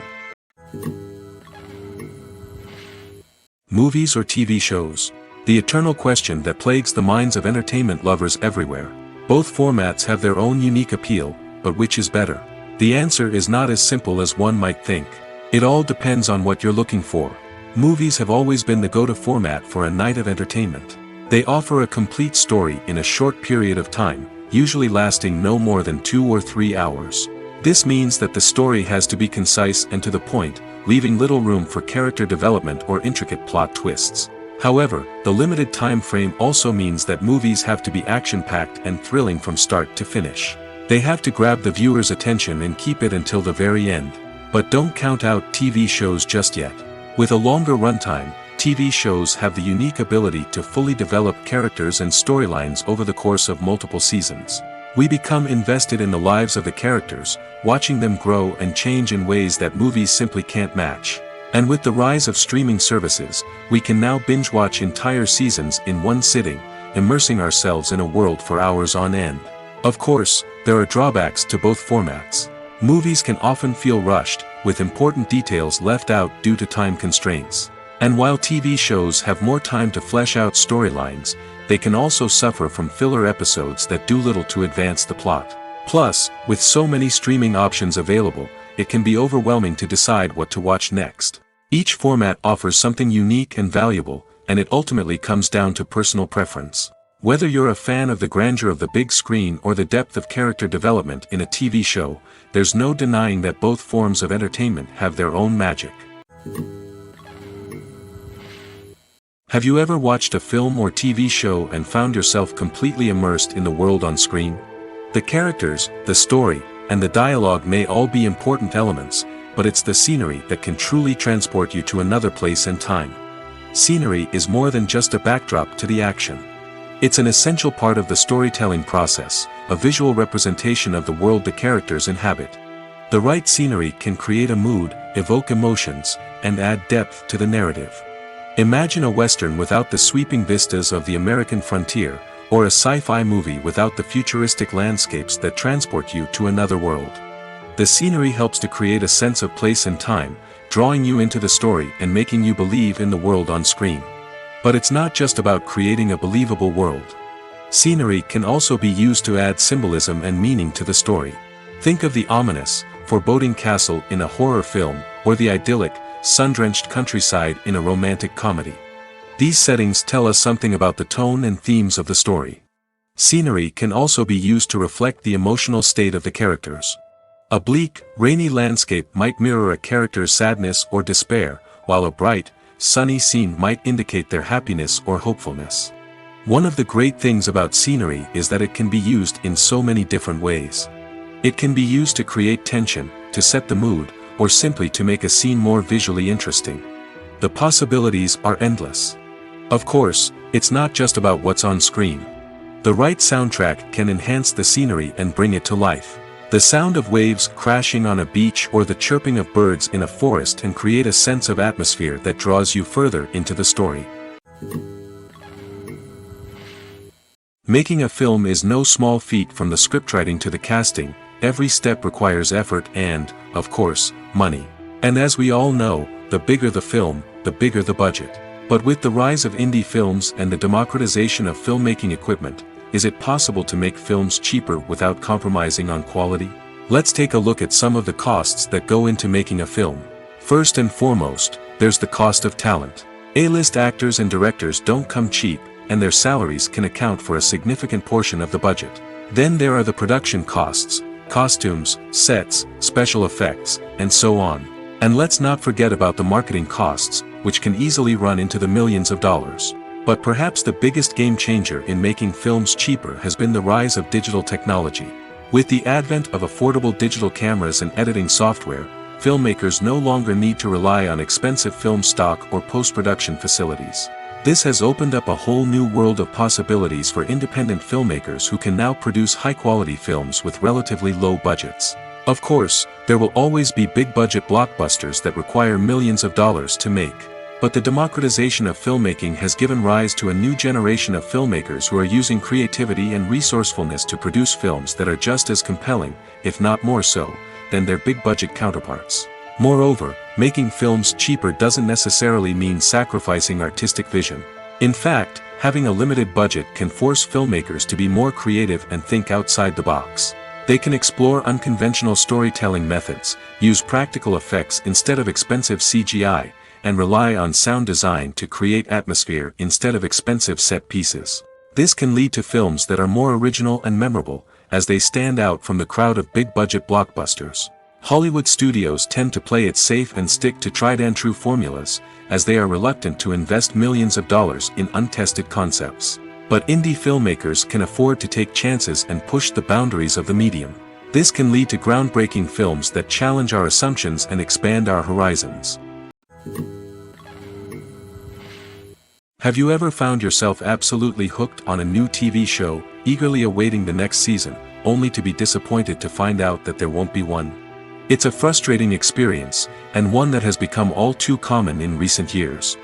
Movies or TV shows? The eternal question that plagues the minds of entertainment lovers everywhere. Both formats have their own unique appeal, but which is better? The answer is not as simple as one might think. It all depends on what you're looking for. Movies have always been the go-to format for a night of entertainment. They offer a complete story in a short period of time, usually lasting no more than 2 or 3 hours. This means that the story has to be concise and to the point, leaving little room for character development or intricate plot twists. However, the limited time frame also means that movies have to be action-packed and thrilling from start to finish. They have to grab the viewer's attention and keep it until the very end. But don't count out TV shows just yet. With a longer runtime, TV shows have the unique ability to fully develop characters and storylines over the course of multiple seasons. We become invested in the lives of the characters, watching them grow and change in ways that movies simply can't match. And with the rise of streaming services, we can now binge-watch entire seasons in one sitting, immersing ourselves in a world for hours on end. Of course, there are drawbacks to both formats. Movies can often feel rushed, with important details left out due to time constraints. And while TV shows have more time to flesh out storylines, they can also suffer from filler episodes that do little to advance the plot. Plus, with so many streaming options available, it can be overwhelming to decide what to watch next. Each format offers something unique and valuable, and it ultimately comes down to personal preference. Whether you're a fan of the grandeur of the big screen or the depth of character development in a TV show, there's no denying that both forms of entertainment have their own magic. Have you ever watched a film or TV show and found yourself completely immersed in the world on screen? The characters, the story, and the dialogue may all be important elements, but it's the scenery that can truly transport you to another place and time. Scenery is more than just a backdrop to the action. It's an essential part of the storytelling process, a visual representation of the world the characters inhabit. The right scenery can create a mood, evoke emotions, and add depth to the narrative. Imagine a Western without the sweeping vistas of the American frontier, or a sci-fi movie without the futuristic landscapes that transport you to another world. The scenery helps to create a sense of place and time, drawing you into the story and making you believe in the world on screen. But it's not just about creating a believable world. Scenery can also be used to add symbolism and meaning to the story. Think of the ominous, foreboding castle in a horror film, or the idyllic, sun-drenched countryside in a romantic comedy. These settings tell us something about the tone and themes of the story. Scenery can also be used to reflect the emotional state of the characters. A bleak, rainy landscape might mirror a character's sadness or despair, while a bright, sunny scene might indicate their happiness or hopefulness. One of the great things about scenery is that it can be used in so many different ways. It can be used to create tension, to set the mood, or simply to make a scene more visually interesting. The possibilities are endless. Of course, it's not just about what's on screen. The right soundtrack can enhance the scenery and bring it to life. The sound of waves crashing on a beach or the chirping of birds in a forest can create a sense of atmosphere that draws you further into the story. Making a film is no small feat. From the scriptwriting to the casting, every step requires effort and, of course, money. And as we all know, the bigger the film, the bigger the budget. But with the rise of indie films and the democratization of filmmaking equipment, is it possible to make films cheaper without compromising on quality? Let's take a look at some of the costs that go into making a film. First and foremost, there's the cost of talent. A-list actors and directors don't come cheap, and their salaries can account for a significant portion of the budget. Then there are the production costs, costumes, sets, special effects, and so on. And let's not forget about the marketing costs, which can easily run into the millions of dollars. But perhaps the biggest game changer in making films cheaper has been the rise of digital technology. With the advent of affordable digital cameras and editing software, filmmakers no longer need to rely on expensive film stock or post-production facilities. This has opened up a whole new world of possibilities for independent filmmakers who can now produce high-quality films with relatively low budgets. Of course, there will always be big-budget blockbusters that require millions of dollars to make. But the democratization of filmmaking has given rise to a new generation of filmmakers who are using creativity and resourcefulness to produce films that are just as compelling, if not more so, than their big-budget counterparts. Moreover, making films cheaper doesn't necessarily mean sacrificing artistic vision. In fact, having a limited budget can force filmmakers to be more creative and think outside the box. They can explore unconventional storytelling methods, use practical effects instead of expensive CGI, and rely on sound design to create atmosphere instead of expensive set pieces. This can lead to films that are more original and memorable, as they stand out from the crowd of big-budget blockbusters. Hollywood studios tend to play it safe and stick to tried-and-true formulas, as they are reluctant to invest millions of dollars in untested concepts. But indie filmmakers can afford to take chances and push the boundaries of the medium. This can lead to groundbreaking films that challenge our assumptions and expand our horizons. Have you ever found yourself absolutely hooked on a new TV show, eagerly awaiting the next season, only to be disappointed to find out that there won't be one? It's a frustrating experience, and one that has become all too common in recent years.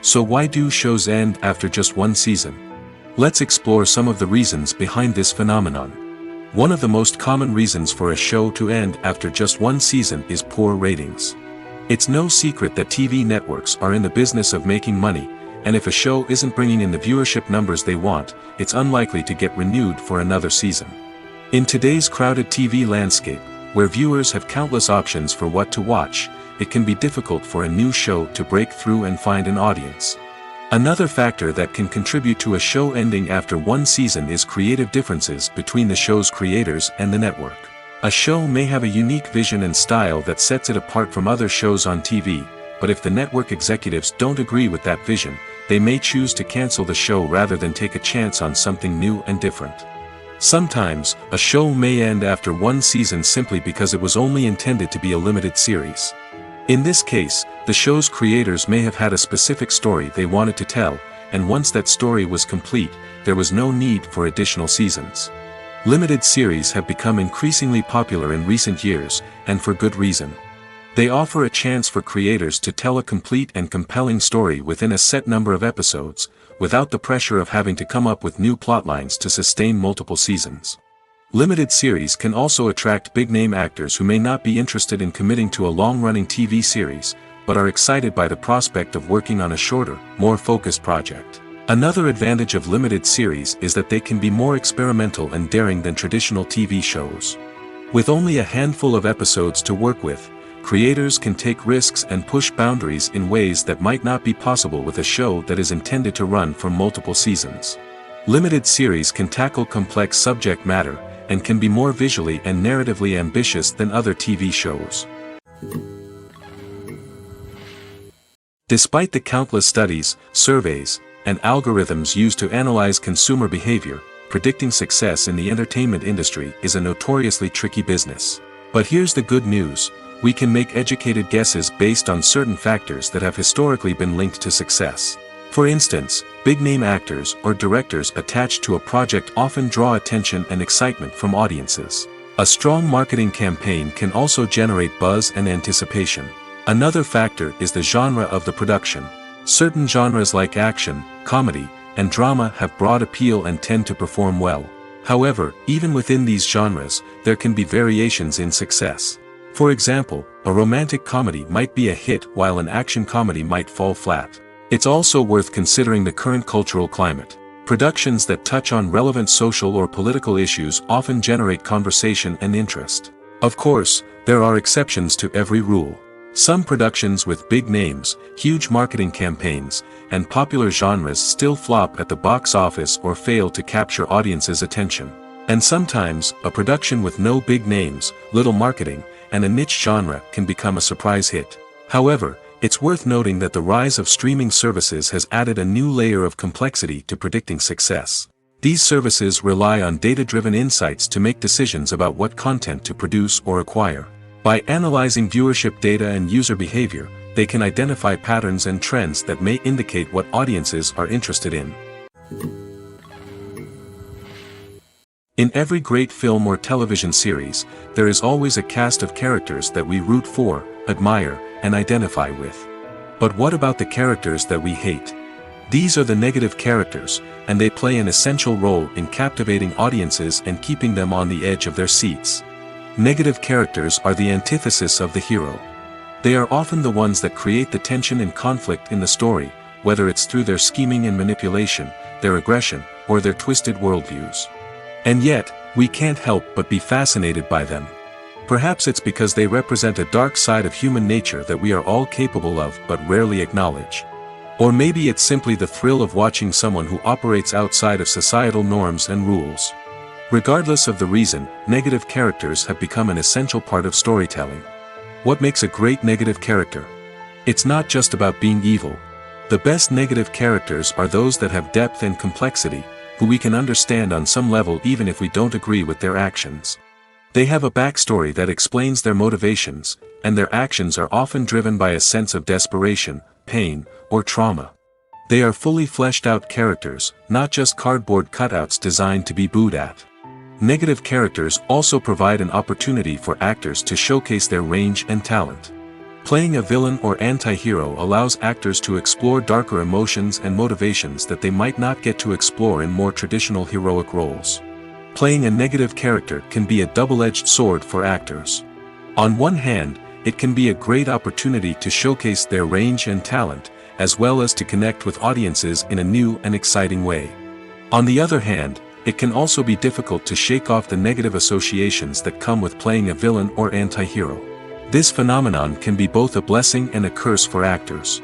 So why do shows end after just one season? Let's explore some of the reasons behind this phenomenon. One of the most common reasons for a show to end after just one season is poor ratings. It's no secret that TV networks are in the business of making money, and if a show isn't bringing in the viewership numbers they want, it's unlikely to get renewed for another season. In today's crowded TV landscape, where viewers have countless options for what to watch, it can be difficult for a new show to break through and find an audience. Another factor that can contribute to a show ending after one season is creative differences between the show's creators and the network. A show may have a unique vision and style that sets it apart from other shows on TV, but if the network executives don't agree with that vision, they may choose to cancel the show rather than take a chance on something new and different. Sometimes, a show may end after one season simply because it was only intended to be a limited series. In this case, the show's creators may have had a specific story they wanted to tell, and once that story was complete, there was no need for additional seasons. Limited series have become increasingly popular in recent years, and for good reason. They offer a chance for creators to tell a complete and compelling story within a set number of episodes, without the pressure of having to come up with new plotlines to sustain multiple seasons. Limited series can also attract big-name actors who may not be interested in committing to a long-running TV series, but are excited by the prospect of working on a shorter, more focused project. Another advantage of limited series is that they can be more experimental and daring than traditional TV shows. With only a handful of episodes to work with, creators can take risks and push boundaries in ways that might not be possible with a show that is intended to run for multiple seasons. Limited series can tackle complex subject matter, and can be more visually and narratively ambitious than other TV shows. Despite the countless studies, surveys, and algorithms used to analyze consumer behavior, predicting success in the entertainment industry is a notoriously tricky business. But here's the good news: we can make educated guesses based on certain factors that have historically been linked to success. For instance, big-name actors or directors attached to a project often draw attention and excitement from audiences. A strong marketing campaign can also generate buzz and anticipation. Another factor is the genre of the production. Certain genres like action, comedy, and drama have broad appeal and tend to perform well. However, even within these genres, there can be variations in success. For example, a romantic comedy might be a hit while an action comedy might fall flat. It's also worth considering the current cultural climate. Productions that touch on relevant social or political issues often generate conversation and interest. Of course, there are exceptions to every rule. Some productions with big names, huge marketing campaigns, and popular genres still flop at the box office or fail to capture audiences' attention. And sometimes, a production with no big names, little marketing, and a niche genre can become a surprise hit. However, it's worth noting that the rise of streaming services has added a new layer of complexity to predicting success. These services rely on data-driven insights to make decisions about what content to produce or acquire. By analyzing viewership data and user behavior, they can identify patterns and trends that may indicate what audiences are interested in. In every great film or television series, there is always a cast of characters that we root for, admire, and identify with. But what about the characters that we hate? These are the negative characters, and they play an essential role in captivating audiences and keeping them on the edge of their seats. Negative characters are the antithesis of the hero. They are often the ones that create the tension and conflict in the story, whether it's through their scheming and manipulation, their aggression, or their twisted worldviews. And yet, we can't help but be fascinated by them. Perhaps it's because they represent a dark side of human nature that we are all capable of but rarely acknowledge. Or maybe it's simply the thrill of watching someone who operates outside of societal norms and rules. Regardless of the reason, negative characters have become an essential part of storytelling. What makes a great negative character? It's not just about being evil. The best negative characters are those that have depth and complexity, who we can understand on some level even if we don't agree with their actions. They have a backstory that explains their motivations, and their actions are often driven by a sense of desperation, pain, or trauma. They are fully fleshed out characters, not just cardboard cutouts designed to be booed at. Negative characters also provide an opportunity for actors to showcase their range and talent. Playing a villain or anti-hero allows actors to explore darker emotions and motivations that they might not get to explore in more traditional heroic roles. Playing a negative character can be a double-edged sword for actors. On one hand, it can be a great opportunity to showcase their range and talent, as well as to connect with audiences in a new and exciting way. On the other hand, it can also be difficult to shake off the negative associations that come with playing a villain or anti-hero. This phenomenon can be both a blessing and a curse for actors.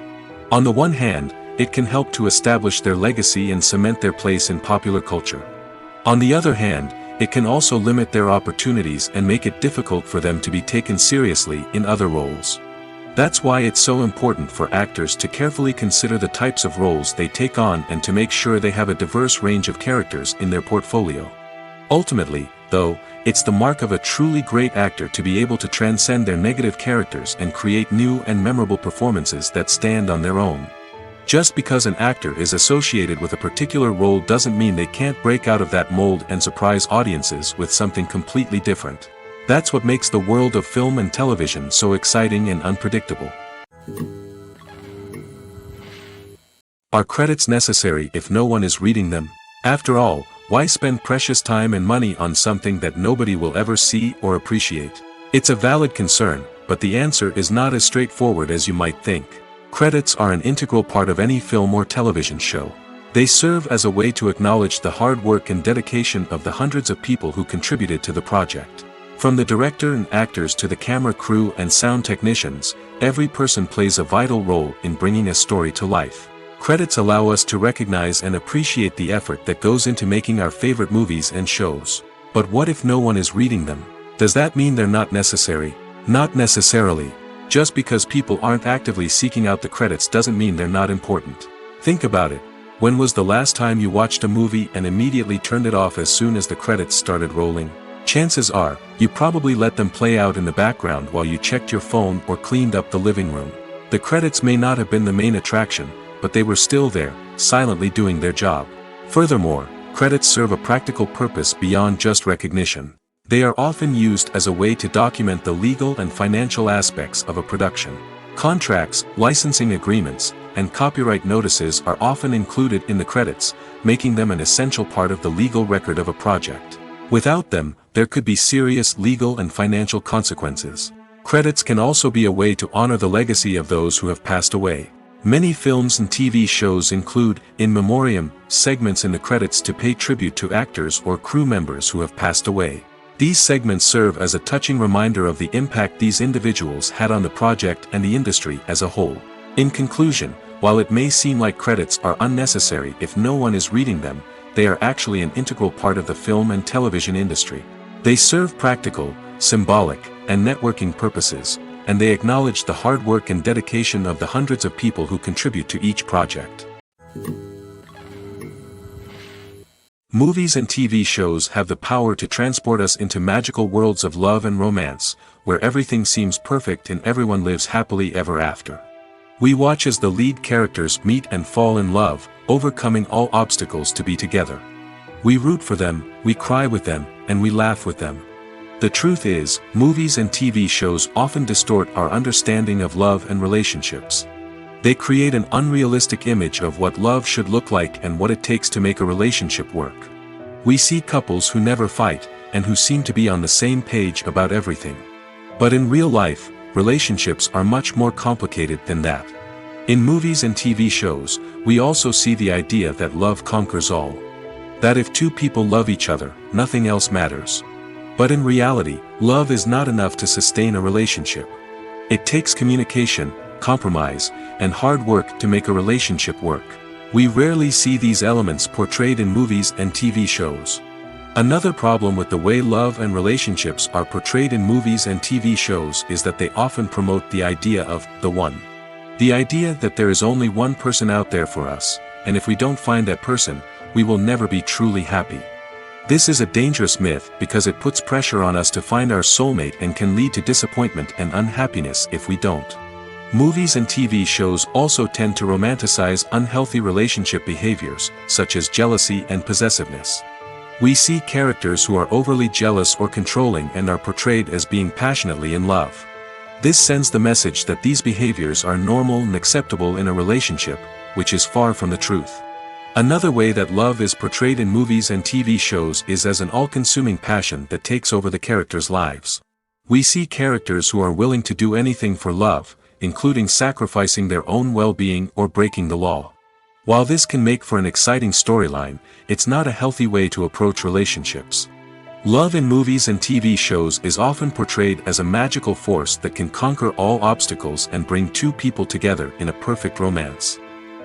On the one hand, it can help to establish their legacy and cement their place in popular culture. On the other hand, it can also limit their opportunities and make it difficult for them to be taken seriously in other roles. That's why it's so important for actors to carefully consider the types of roles they take on and to make sure they have a diverse range of characters in their portfolio. Ultimately, though, it's the mark of a truly great actor to be able to transcend their negative characters and create new and memorable performances that stand on their own. Just because an actor is associated with a particular role doesn't mean they can't break out of that mold and surprise audiences with something completely different. That's what makes the world of film and television so exciting and unpredictable. Are credits necessary if no one is reading them? After all, why spend precious time and money on something that nobody will ever see or appreciate? It's a valid concern, but the answer is not as straightforward as you might think. Credits are an integral part of any film or television show. They serve as a way to acknowledge the hard work and dedication of the hundreds of people who contributed to the project. From the director and actors to the camera crew and sound technicians, every person plays a vital role in bringing a story to life. Credits allow us to recognize and appreciate the effort that goes into making our favorite movies and shows. But what if no one is reading them? Does that mean they're not necessary? Not necessarily. Just because people aren't actively seeking out the credits doesn't mean they're not important. Think about it. When was the last time you watched a movie and immediately turned it off as soon as the credits started rolling? Chances are, you probably let them play out in the background while you checked your phone or cleaned up the living room. The credits may not have been the main attraction, but they were still there, silently doing their job. Furthermore, credits serve a practical purpose beyond just recognition. They are often used as a way to document the legal and financial aspects of a production. Contracts, licensing agreements, and copyright notices are often included in the credits, making them an essential part of the legal record of a project. Without them, there could be serious legal and financial consequences. Credits can also be a way to honor the legacy of those who have passed away. Many films and TV shows include, in memoriam, segments in the credits to pay tribute to actors or crew members who have passed away. These segments serve as a touching reminder of the impact these individuals had on the project and the industry as a whole. In conclusion, while it may seem like credits are unnecessary if no one is reading them, they are actually an integral part of the film and television industry. They serve practical, symbolic, and networking purposes, and they acknowledge the hard work and dedication of the hundreds of people who contribute to each project. Movies and TV shows have the power to transport us into magical worlds of love and romance, where everything seems perfect and everyone lives happily ever after. We watch as the lead characters meet and fall in love, overcoming all obstacles to be together. We root for them, we cry with them, and we laugh with them. The truth is, movies and TV shows often distort our understanding of love and relationships. They create an unrealistic image of what love should look like and what it takes to make a relationship work. We see couples who never fight, and who seem to be on the same page about everything. But in real life, relationships are much more complicated than that. In movies and TV shows, we also see the idea that love conquers all. That if two people love each other, nothing else matters. But in reality, love is not enough to sustain a relationship. It takes communication, compromise, and hard work to make a relationship work. We rarely see these elements portrayed in movies and TV shows. Another problem with the way love and relationships are portrayed in movies and TV shows is that they often promote the idea of the one. The idea that there is only one person out there for us, and if we don't find that person, we will never be truly happy. This is a dangerous myth because it puts pressure on us to find our soulmate and can lead to disappointment and unhappiness if we don't. Movies and TV shows also tend to romanticize unhealthy relationship behaviors, such as jealousy and possessiveness. We see characters who are overly jealous or controlling and are portrayed as being passionately in love. This sends the message that these behaviors are normal and acceptable in a relationship, which is far from the truth. Another way that love is portrayed in movies and TV shows is as an all-consuming passion that takes over the characters' lives. We see characters who are willing to do anything for love, including sacrificing their own well-being or breaking the law. While this can make for an exciting storyline, it's not a healthy way to approach relationships. Love in movies and TV shows is often portrayed as a magical force that can conquer all obstacles and bring two people together in a perfect romance.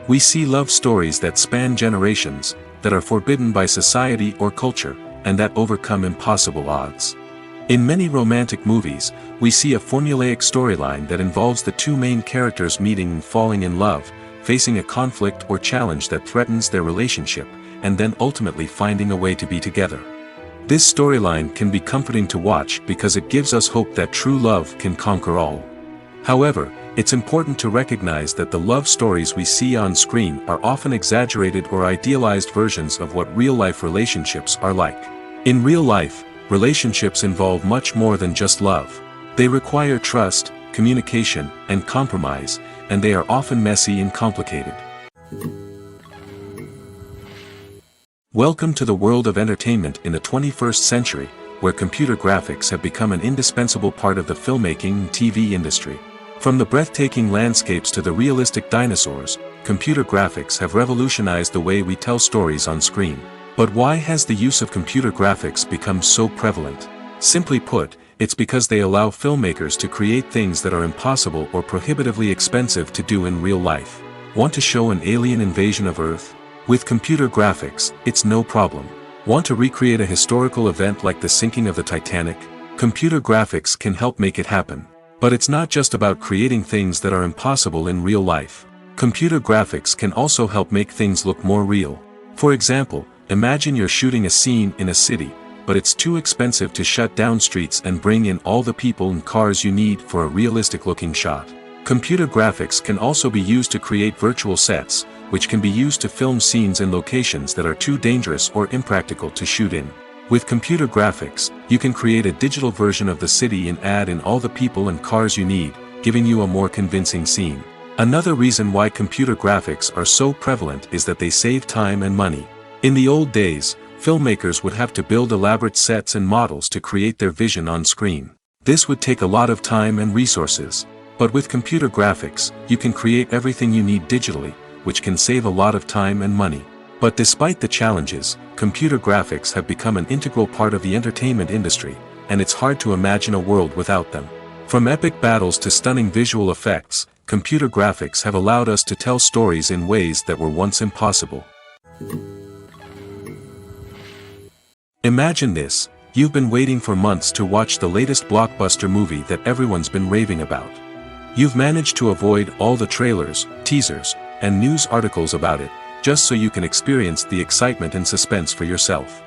We see love stories that span generations, that are forbidden by society or culture, and that overcome impossible odds. In many romantic movies, we see a formulaic storyline that involves the two main characters meeting and falling in love, facing a conflict or challenge that threatens their relationship, and then ultimately finding a way to be together. This storyline can be comforting to watch because it gives us hope that true love can conquer all. However, it's important to recognize that the love stories we see on screen are often exaggerated or idealized versions of what real-life relationships are like. In real life, relationships involve much more than just love. They require trust, communication, and compromise, and they are often messy and complicated. Welcome to the world of entertainment in the 21st century, where computer graphics have become an indispensable part of the filmmaking and TV industry. From the breathtaking landscapes to the realistic dinosaurs, computer graphics have revolutionized the way we tell stories on screen. But why has the use of computer graphics become so prevalent? Simply put, it's because they allow filmmakers to create things that are impossible or prohibitively expensive to do in real life. Want to show an alien invasion of Earth? With computer graphics, it's no problem. Want to recreate a historical event like the sinking of the Titanic? Computer graphics can help make it happen. But it's not just about creating things that are impossible in real life. Computer graphics can also help make things look more real. For example, imagine you're shooting a scene in a city, but it's too expensive to shut down streets and bring in all the people and cars you need for a realistic-looking shot. Computer graphics can also be used to create virtual sets, which can be used to film scenes in locations that are too dangerous or impractical to shoot in. With computer graphics, you can create a digital version of the city and add in all the people and cars you need, giving you a more convincing scene. Another reason why computer graphics are so prevalent is that they save time and money. In the old days, filmmakers would have to build elaborate sets and models to create their vision on screen. This would take a lot of time and resources. But with computer graphics, you can create everything you need digitally, which can save a lot of time and money. But despite the challenges, computer graphics have become an integral part of the entertainment industry, and it's hard to imagine a world without them. From epic battles to stunning visual effects, computer graphics have allowed us to tell stories in ways that were once impossible. Imagine this: you've been waiting for months to watch the latest blockbuster movie that everyone's been raving about. You've managed to avoid all the trailers, teasers, and news articles about it, just so you can experience the excitement and suspense for yourself.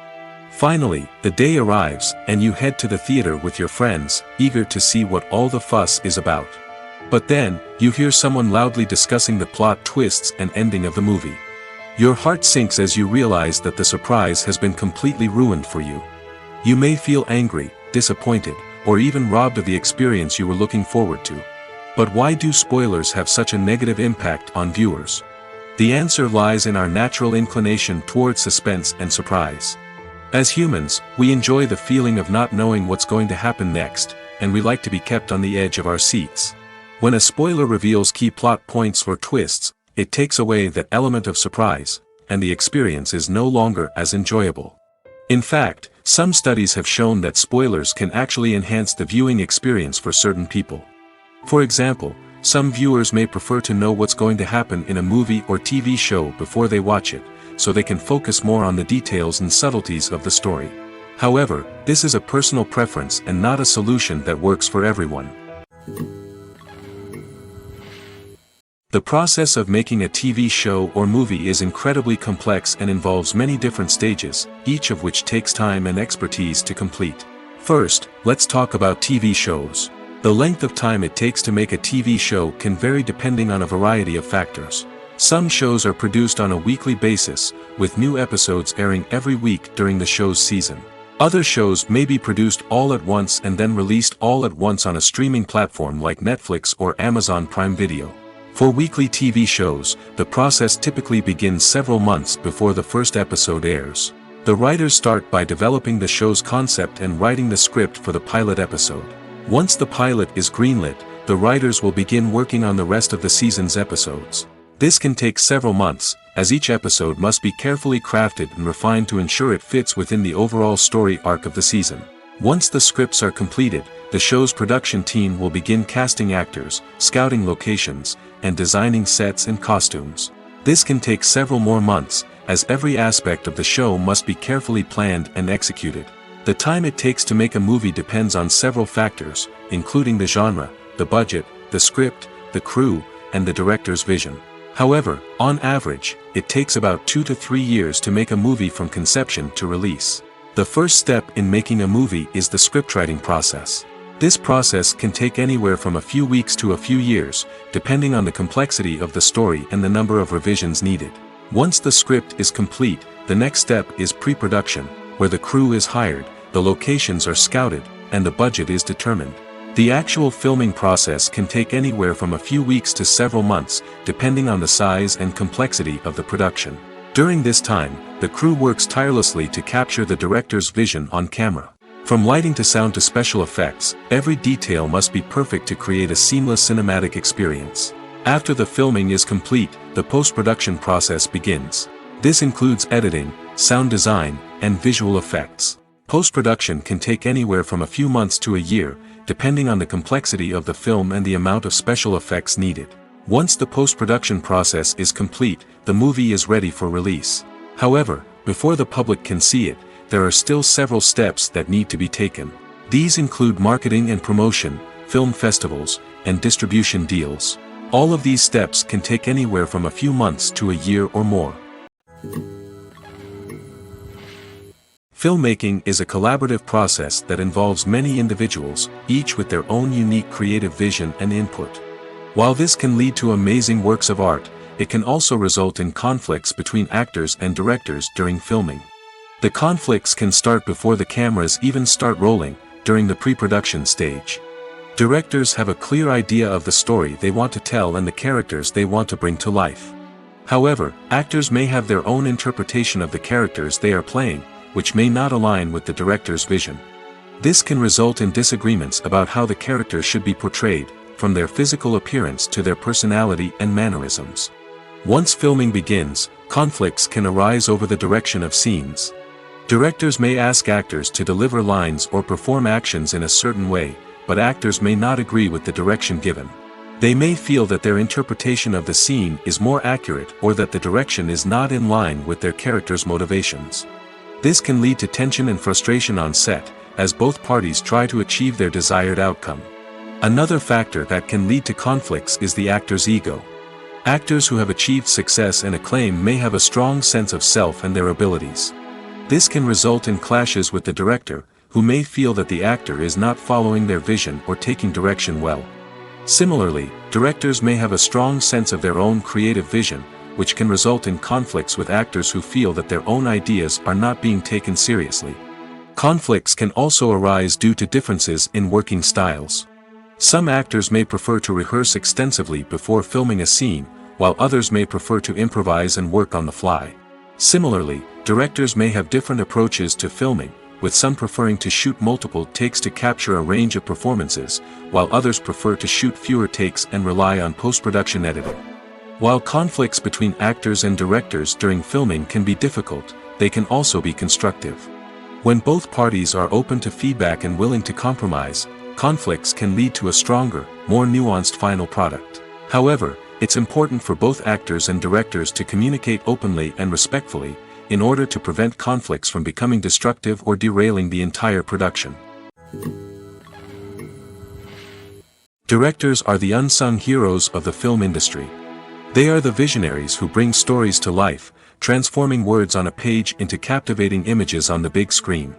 Finally, the day arrives, and you head to the theater with your friends, eager to see what all the fuss is about. But then, you hear someone loudly discussing the plot twists and ending of the movie. Your heart sinks as you realize that the surprise has been completely ruined for you. You may feel angry, disappointed, or even robbed of the experience you were looking forward to. But why do spoilers have such a negative impact on viewers? The answer lies in our natural inclination towards suspense and surprise. As humans, we enjoy the feeling of not knowing what's going to happen next, and we like to be kept on the edge of our seats. When a spoiler reveals key plot points or twists, it takes away that element of surprise, and the experience is no longer as enjoyable. In fact, some studies have shown that spoilers can actually enhance the viewing experience for certain people. For example, some viewers may prefer to know what's going to happen in a movie or TV show before they watch it, so they can focus more on the details and subtleties of the story. However, this is a personal preference and not a solution that works for everyone. The process of making a TV show or movie is incredibly complex and involves many different stages, each of which takes time and expertise to complete. First, let's talk about TV shows. The length of time it takes to make a TV show can vary depending on a variety of factors. Some shows are produced on a weekly basis, with new episodes airing every week during the show's season. Other shows may be produced all at once and then released all at once on a streaming platform like Netflix or Amazon Prime Video. For weekly TV shows, the process typically begins several months before the first episode airs. The writers start by developing the show's concept and writing the script for the pilot episode. Once the pilot is greenlit, the writers will begin working on the rest of the season's episodes. This can take several months, as each episode must be carefully crafted and refined to ensure it fits within the overall story arc of the season. Once the scripts are completed, the show's production team will begin casting actors, scouting locations, and designing sets and costumes. This can take several more months, as every aspect of the show must be carefully planned and executed. The time it takes to make a movie depends on several factors, including the genre, the budget, the script, the crew, and the director's vision. However, on average, it takes about 2 to 3 years to make a movie from conception to release. The first step in making a movie is the scriptwriting process. This process can take anywhere from a few weeks to a few years, depending on the complexity of the story and the number of revisions needed. Once the script is complete, the next step is pre-production, where the crew is hired, the locations are scouted, and the budget is determined. The actual filming process can take anywhere from a few weeks to several months, depending on the size and complexity of the production. During this time, the crew works tirelessly to capture the director's vision on camera. From lighting to sound to special effects, every detail must be perfect to create a seamless cinematic experience. After the filming is complete, the post-production process begins. This includes editing, sound design, and visual effects. Post-production can take anywhere from a few months to a year, depending on the complexity of the film and the amount of special effects needed. Once the post-production process is complete, the movie is ready for release. However, before the public can see it, there are still several steps that need to be taken. These include marketing and promotion, film festivals, and distribution deals. All of these steps can take anywhere from a few months to a year or more. Filmmaking is a collaborative process that involves many individuals, each with their own unique creative vision and input. While this can lead to amazing works of art, it can also result in conflicts between actors and directors during filming. The conflicts can start before the cameras even start rolling, during the pre-production stage. Directors have a clear idea of the story they want to tell and the characters they want to bring to life. However, actors may have their own interpretation of the characters they are playing, which may not align with the director's vision. This can result in disagreements about how the characters should be portrayed, from their physical appearance to their personality and mannerisms. Once filming begins, conflicts can arise over the direction of scenes. Directors may ask actors to deliver lines or perform actions in a certain way, but actors may not agree with the direction given. They may feel that their interpretation of the scene is more accurate or that the direction is not in line with their character's motivations. This can lead to tension and frustration on set, as both parties try to achieve their desired outcome. Another factor that can lead to conflicts is the actor's ego. Actors who have achieved success and acclaim may have a strong sense of self and their abilities. This can result in clashes with the director, who may feel that the actor is not following their vision or taking direction well. Similarly, directors may have a strong sense of their own creative vision, which can result in conflicts with actors who feel that their own ideas are not being taken seriously. Conflicts can also arise due to differences in working styles. Some actors may prefer to rehearse extensively before filming a scene, while others may prefer to improvise and work on the fly. Similarly, directors may have different approaches to filming, with some preferring to shoot multiple takes to capture a range of performances, while others prefer to shoot fewer takes and rely on post-production editing. While conflicts between actors and directors during filming can be difficult, they can also be constructive. When both parties are open to feedback and willing to compromise, conflicts can lead to a stronger, more nuanced final product. However, it's important for both actors and directors to communicate openly and respectfully, in order to prevent conflicts from becoming destructive or derailing the entire production. Directors are the unsung heroes of the film industry. They are the visionaries who bring stories to life, transforming words on a page into captivating images on the big screen.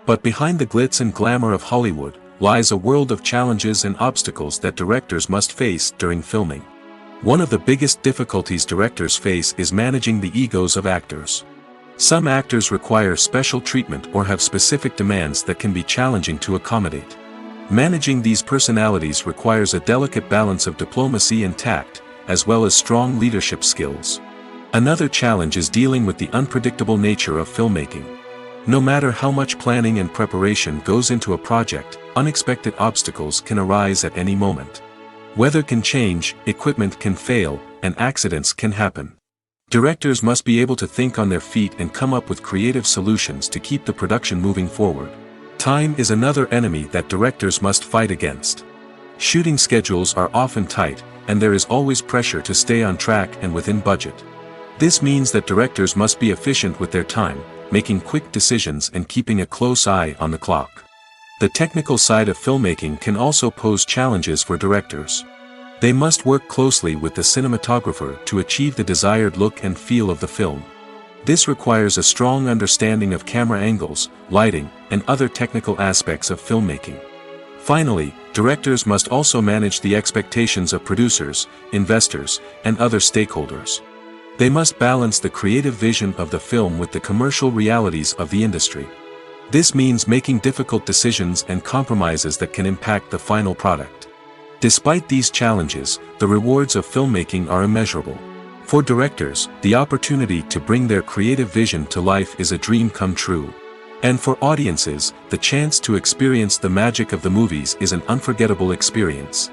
But behind the glitz and glamour of Hollywood, lies a world of challenges and obstacles that directors must face during filming. One of the biggest difficulties directors face is managing the egos of actors. Some actors require special treatment or have specific demands that can be challenging to accommodate. Managing these personalities requires a delicate balance of diplomacy and tact, as well as strong leadership skills. Another challenge is dealing with the unpredictable nature of filmmaking. No matter how much planning and preparation goes into a project, unexpected obstacles can arise at any moment. Weather can change, equipment can fail, and accidents can happen. Directors must be able to think on their feet and come up with creative solutions to keep the production moving forward. Time is another enemy that directors must fight against. Shooting schedules are often tight, and there is always pressure to stay on track and within budget. This means that directors must be efficient with their time, making quick decisions and keeping a close eye on the clock. The technical side of filmmaking can also pose challenges for directors. They must work closely with the cinematographer to achieve the desired look and feel of the film. This requires a strong understanding of camera angles, lighting, and other technical aspects of filmmaking. Finally, directors must also manage the expectations of producers, investors, and other stakeholders. They must balance the creative vision of the film with the commercial realities of the industry. This means making difficult decisions and compromises that can impact the final product. Despite these challenges, the rewards of filmmaking are immeasurable. For directors, the opportunity to bring their creative vision to life is a dream come true. And for audiences, the chance to experience the magic of the movies is an unforgettable experience.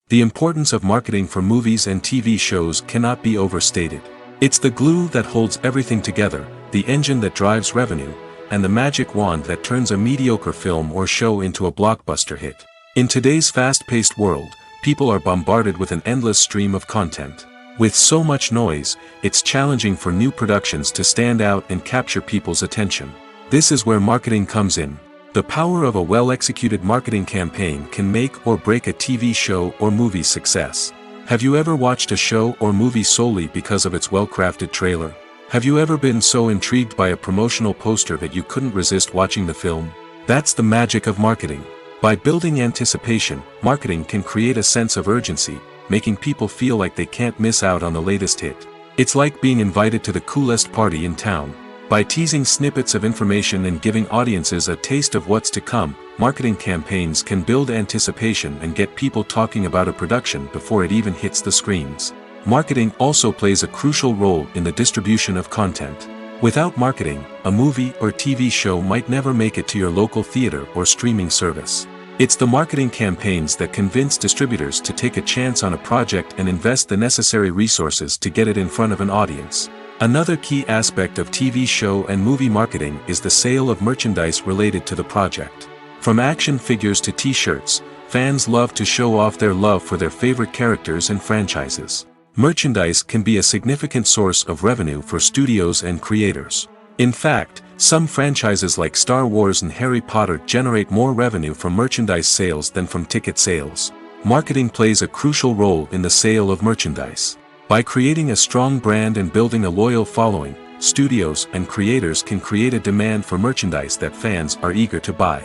The importance of marketing for movies and TV shows cannot be overstated. It's the glue that holds everything together, the engine that drives revenue, and the magic wand that turns a mediocre film or show into a blockbuster hit. In today's fast-paced world, people are bombarded with an endless stream of content. With so much noise, it's challenging for new productions to stand out and capture people's attention. This is where marketing comes in. The power of a well-executed marketing campaign can make or break a TV show or movie's success. Have you ever watched a show or movie solely because of its well-crafted trailer? Have you ever been so intrigued by a promotional poster that you couldn't resist watching the film? That's the magic of marketing. By building anticipation, marketing can create a sense of urgency, making people feel like they can't miss out on the latest hit. It's like being invited to the coolest party in town. By teasing snippets of information and giving audiences a taste of what's to come, marketing campaigns can build anticipation and get people talking about a production before it even hits the screens. Marketing also plays a crucial role in the distribution of content. Without marketing, a movie or TV show might never make it to your local theater or streaming service. It's the marketing campaigns that convince distributors to take a chance on a project and invest the necessary resources to get it in front of an audience. Another key aspect of TV show and movie marketing is the sale of merchandise related to the project. From action figures to t-shirts, fans love to show off their love for their favorite characters and franchises. Merchandise can be a significant source of revenue for studios and creators. In fact, some franchises like Star Wars and Harry Potter generate more revenue from merchandise sales than from ticket sales. Marketing plays a crucial role in the sale of merchandise. By creating a strong brand and building a loyal following, studios and creators can create a demand for merchandise that fans are eager to buy.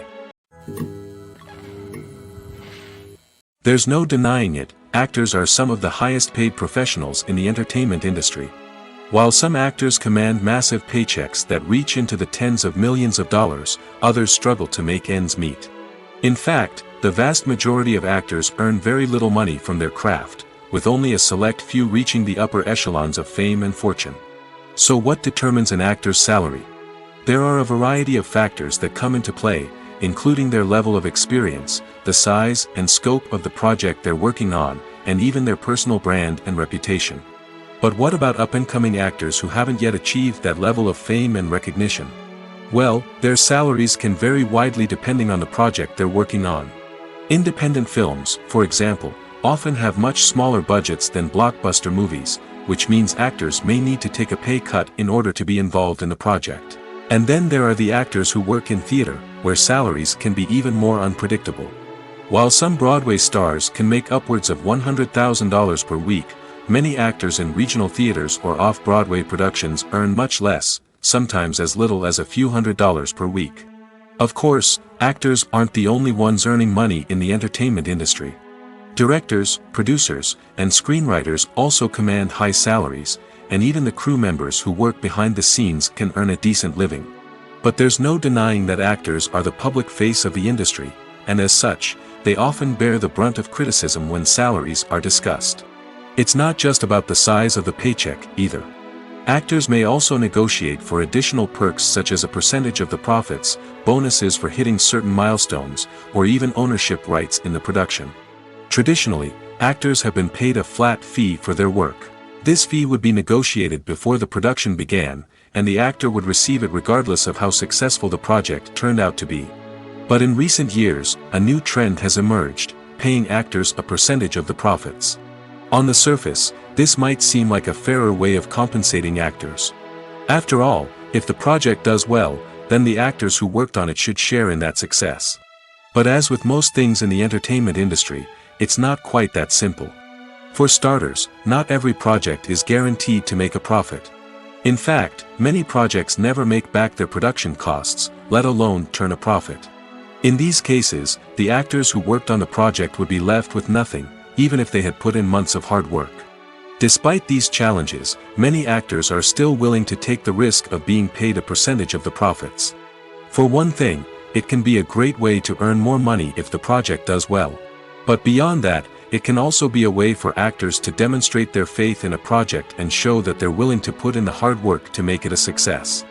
There's no denying it, actors are some of the highest paid professionals in the entertainment industry. While some actors command massive paychecks that reach into the tens of millions of dollars, others struggle to make ends meet. In fact, the vast majority of actors earn very little money from their craft, with only a select few reaching the upper echelons of fame and fortune. So what determines an actor's salary? There are a variety of factors that come into play, including their level of experience, the size and scope of the project they're working on, and even their personal brand and reputation. But what about up-and-coming actors who haven't yet achieved that level of fame and recognition? Well, their salaries can vary widely depending on the project they're working on. Independent films, for example, often have much smaller budgets than blockbuster movies, which means actors may need to take a pay cut in order to be involved in the project. And then there are the actors who work in theater, where salaries can be even more unpredictable. While some Broadway stars can make upwards of $100,000 per week, many actors in regional theaters or off-Broadway productions earn much less, sometimes as little as a few $100s per week. Of course, actors aren't the only ones earning money in the entertainment industry. Directors, producers, and screenwriters also command high salaries, and even the crew members who work behind the scenes can earn a decent living. But there's no denying that actors are the public face of the industry, and as such, they often bear the brunt of criticism when salaries are discussed. It's not just about the size of the paycheck, either. Actors may also negotiate for additional perks such as a percentage of the profits, bonuses for hitting certain milestones, or even ownership rights in the production. Traditionally, actors have been paid a flat fee for their work. This fee would be negotiated before the production began, and the actor would receive it regardless of how successful the project turned out to be. But in recent years, a new trend has emerged, paying actors a percentage of the profits. On the surface, this might seem like a fairer way of compensating actors. After all, if the project does well, then the actors who worked on it should share in that success. But as with most things in the entertainment industry, it's not quite that simple. For starters, not every project is guaranteed to make a profit. In fact, many projects never make back their production costs, let alone turn a profit. In these cases, the actors who worked on the project would be left with nothing, even if they had put in months of hard work. Despite these challenges, many actors are still willing to take the risk of being paid a percentage of the profits. For one thing, it can be a great way to earn more money if the project does well. But beyond that, it can also be a way for actors to demonstrate their faith in a project and show that they're willing to put in the hard work to make it a success.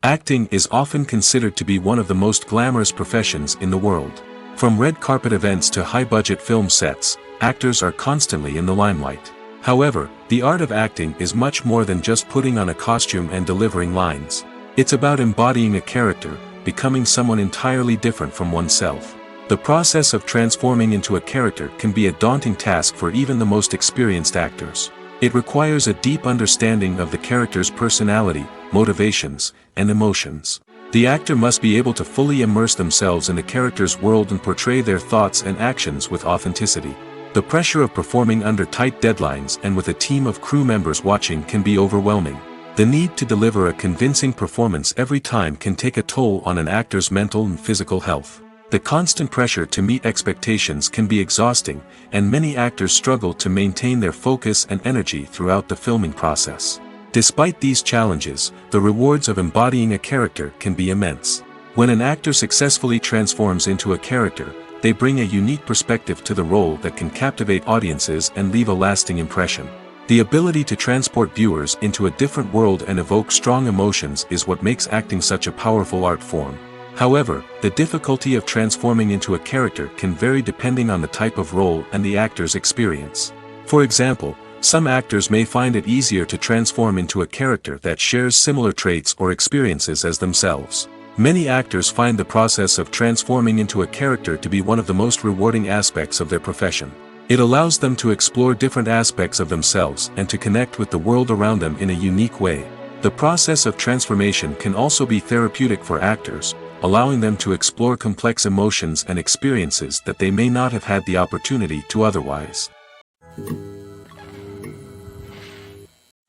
Acting is often considered to be one of the most glamorous professions in the world. From red carpet events to high-budget film sets, actors are constantly in the limelight. However, the art of acting is much more than just putting on a costume and delivering lines. It's about embodying a character, becoming someone entirely different from oneself. The process of transforming into a character can be a daunting task for even the most experienced actors. It requires a deep understanding of the character's personality, motivations, and emotions. The actor must be able to fully immerse themselves in the character's world and portray their thoughts and actions with authenticity. The pressure of performing under tight deadlines and with a team of crew members watching can be overwhelming. The need to deliver a convincing performance every time can take a toll on an actor's mental and physical health. The constant pressure to meet expectations can be exhausting, and many actors struggle to maintain their focus and energy throughout the filming process. Despite these challenges, the rewards of embodying a character can be immense. When an actor successfully transforms into a character, they bring a unique perspective to the role that can captivate audiences and leave a lasting impression. The ability to transport viewers into a different world and evoke strong emotions is what makes acting such a powerful art form. However, the difficulty of transforming into a character can vary depending on the type of role and the actor's experience. For example, some actors may find it easier to transform into a character that shares similar traits or experiences as themselves. Many actors find the process of transforming into a character to be one of the most rewarding aspects of their profession. It allows them to explore different aspects of themselves and to connect with the world around them in a unique way. The process of transformation can also be therapeutic for actors, allowing them to explore complex emotions and experiences that they may not have had the opportunity to otherwise.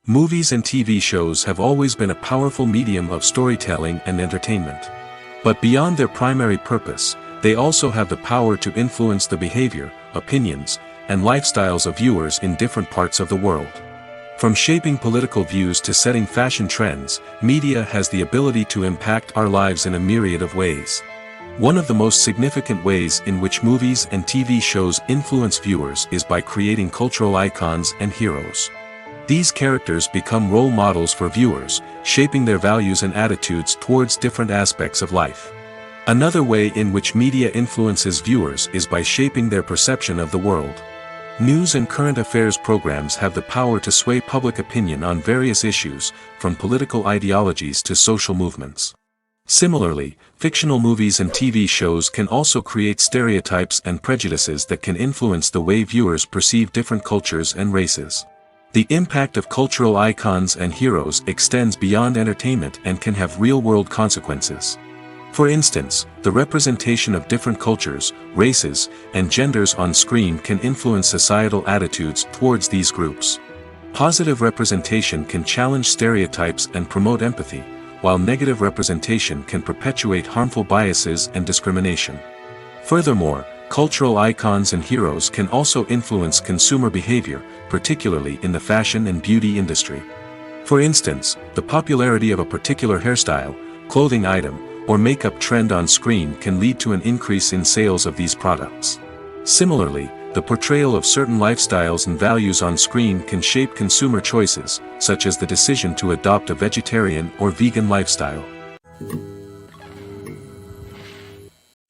Movies and TV shows have always been a powerful medium of storytelling and entertainment. But beyond their primary purpose, they also have the power to influence the behavior, opinions, and lifestyles of viewers in different parts of the world. From shaping political views to setting fashion trends, media has the ability to impact our lives in a myriad of ways. One of the most significant ways in which movies and TV shows influence viewers is by creating cultural icons and heroes. These characters become role models for viewers, shaping their values and attitudes towards different aspects of life. Another way in which media influences viewers is by shaping their perception of the world. News and current affairs programs have the power to sway public opinion on various issues, from political ideologies to social movements. Similarly, fictional movies and TV shows can also create stereotypes and prejudices that can influence the way viewers perceive different cultures and races. The impact of cultural icons and heroes extends beyond entertainment and can have real-world consequences. For instance, the representation of different cultures, races, and genders on screen can influence societal attitudes towards these groups. Positive representation can challenge stereotypes and promote empathy, while negative representation can perpetuate harmful biases and discrimination. Furthermore, cultural icons and heroes can also influence consumer behavior, particularly in the fashion and beauty industry. For instance, the popularity of a particular hairstyle, clothing item, or makeup trend on screen can lead to an increase in sales of these products. Similarly, the portrayal of certain lifestyles and values on screen can shape consumer choices, such as the decision to adopt a vegetarian or vegan lifestyle.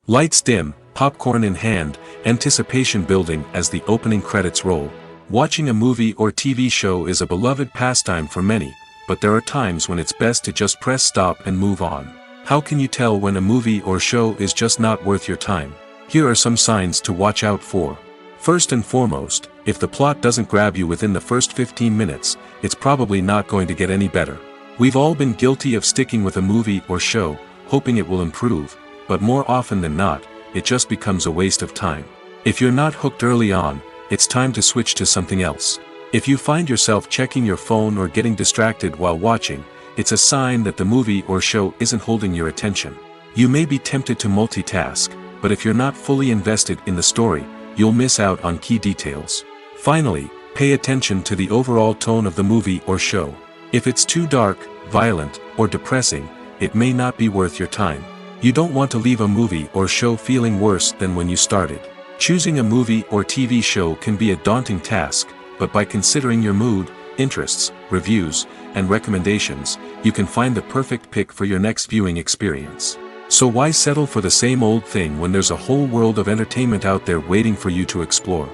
Lights dim, popcorn in hand, anticipation building as the opening credits roll. Watching a movie or TV show is a beloved pastime for many, but there are times when it's best to just press stop and move on. How can you tell when a movie or show is just not worth your time? Here are some signs to watch out for. First and foremost, if the plot doesn't grab you within the first 15 minutes, it's probably not going to get any better. We've all been guilty of sticking with a movie or show, hoping it will improve, but more often than not, it just becomes a waste of time. If you're not hooked early on, it's time to switch to something else. If you find yourself checking your phone or getting distracted while watching, it's a sign that the movie or show isn't holding your attention. You may be tempted to multitask, but if you're not fully invested in the story, you'll miss out on key details. Finally, pay attention to the overall tone of the movie or show. If it's too dark, violent, or depressing, it may not be worth your time. You don't want to leave a movie or show feeling worse than when you started. Choosing a movie or TV show can be a daunting task, but by considering your mood, interests, reviews, and recommendations, you can find the perfect pick for your next viewing experience. So why settle for the same old thing when there's a whole world of entertainment out there waiting for you to explore?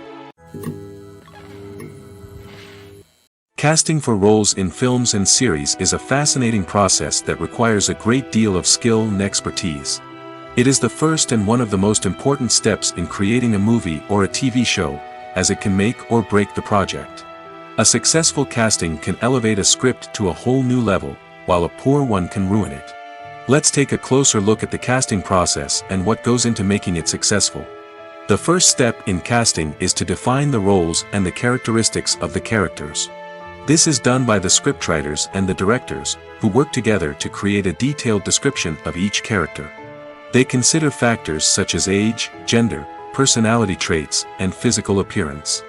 Casting for roles in films and series is a fascinating process that requires a great deal of skill and expertise. It is the first and one of the most important steps in creating a movie or a TV show, as it can make or break the project. A successful casting can elevate a script to a whole new level, while a poor one can ruin it. Let's take a closer look at the casting process and what goes into making it successful. The first step in casting is to define the roles and the characteristics of the characters. This is done by the scriptwriters and the directors, who work together to create a detailed description of each character. They consider factors such as age, gender, personality traits, and physical appearance.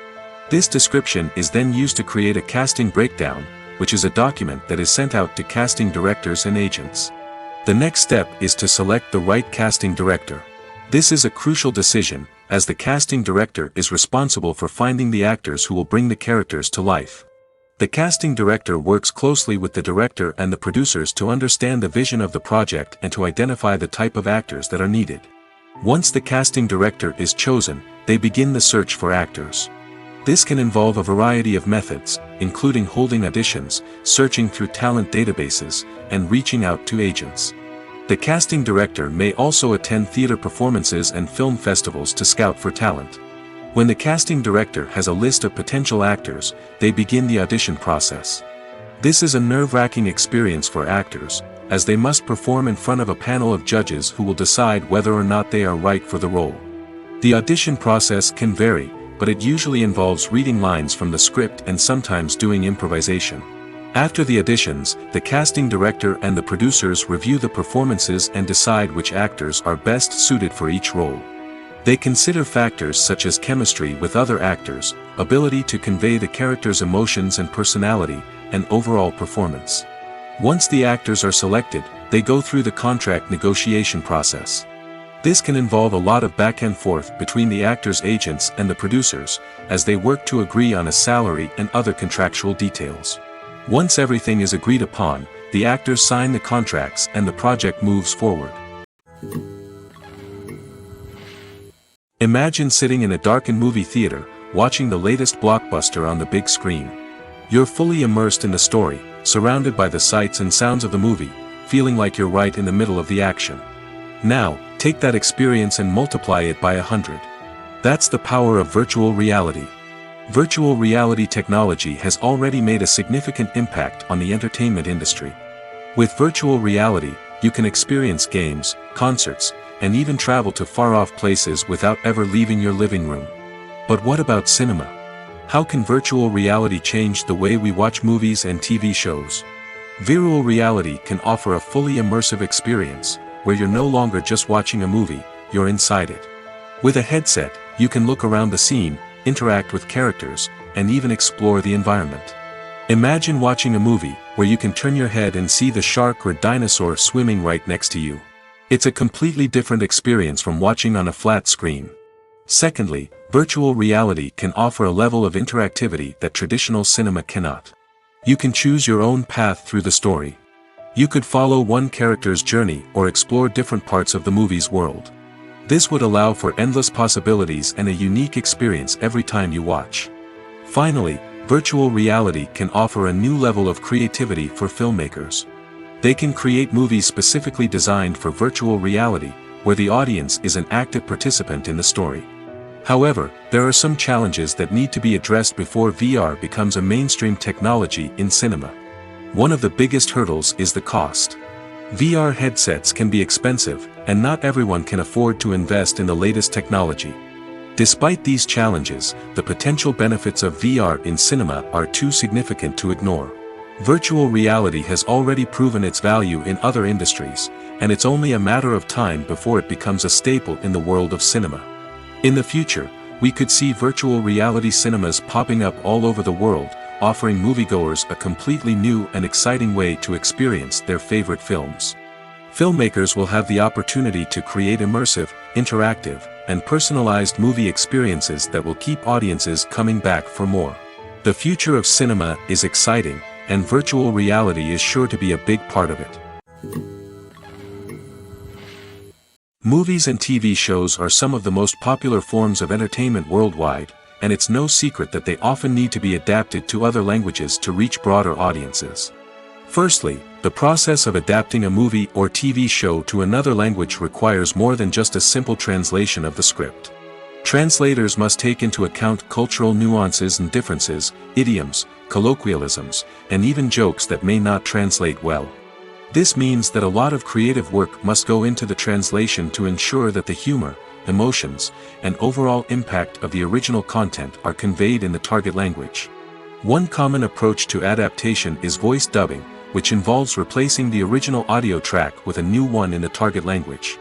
This description is then used to create a casting breakdown, which is a document that is sent out to casting directors and agents. The next step is to select the right casting director. This is a crucial decision, as the casting director is responsible for finding the actors who will bring the characters to life. The casting director works closely with the director and the producers to understand the vision of the project and to identify the type of actors that are needed. Once the casting director is chosen, they begin the search for actors. This can involve a variety of methods, including holding auditions, searching through talent databases, and reaching out to agents. The casting director may also attend theater performances and film festivals to scout for talent. When the casting director has a list of potential actors, they begin the audition process. This is a nerve-wracking experience for actors, as they must perform in front of a panel of judges who will decide whether or not they are right for the role. The audition process can vary, but it usually involves reading lines from the script and sometimes doing improvisation. After the auditions, the casting director and the producers review the performances and decide which actors are best suited for each role. They consider factors such as chemistry with other actors, ability to convey the character's emotions and personality, and overall performance. Once the actors are selected, they go through the contract negotiation process. This can involve a lot of back and forth between the actors' agents and the producers, as they work to agree on a salary and other contractual details. Once everything is agreed upon, the actors sign the contracts and the project moves forward. Imagine sitting in a darkened movie theater, watching the latest blockbuster on the big screen. You're fully immersed in the story, surrounded by the sights and sounds of the movie, feeling like you're right in the middle of the action. Now, take that experience and multiply it by 100. That's the power of virtual reality. Virtual reality technology has already made a significant impact on the entertainment industry. With virtual reality, you can experience games, concerts, and even travel to far-off places without ever leaving your living room. But what about cinema? How can virtual reality change the way we watch movies and TV shows? Virtual reality can offer a fully immersive experience, where you're no longer just watching a movie, you're inside it. With a headset, you can look around the scene, interact with characters, and even explore the environment. Imagine watching a movie where you can turn your head and see the shark or dinosaur swimming right next to you. It's a completely different experience from watching on a flat screen. Secondly, virtual reality can offer a level of interactivity that traditional cinema cannot. You can choose your own path through the story. You could follow one character's journey or explore different parts of the movie's world. This would allow for endless possibilities and a unique experience every time you watch. Finally, virtual reality can offer a new level of creativity for filmmakers. They can create movies specifically designed for virtual reality, where the audience is an active participant in the story. However, there are some challenges that need to be addressed before VR becomes a mainstream technology in cinema. One of the biggest hurdles is the cost. VR headsets can be expensive, and not everyone can afford to invest in the latest technology. Despite these challenges, the potential benefits of VR in cinema are too significant to ignore. Virtual reality has already proven its value in other industries, and it's only a matter of time before it becomes a staple in the world of cinema. In the future, we could see virtual reality cinemas popping up all over the world, offering moviegoers a completely new and exciting way to experience their favorite films. Filmmakers will have the opportunity to create immersive, interactive, and personalized movie experiences that will keep audiences coming back for more. The future of cinema is exciting, and virtual reality is sure to be a big part of it. Movies and TV shows are some of the most popular forms of entertainment worldwide, and it's no secret that they often need to be adapted to other languages to reach broader audiences. Firstly, the process of adapting a movie or TV show to another language requires more than just a simple translation of the script. Translators must take into account cultural nuances and differences, idioms, colloquialisms, and even jokes that may not translate well. This means that a lot of creative work must go into the translation to ensure that the humor, emotions, and overall impact of the original content are conveyed in the target language. One common approach to adaptation is voice dubbing, which involves replacing the original audio track with a new one in the target language.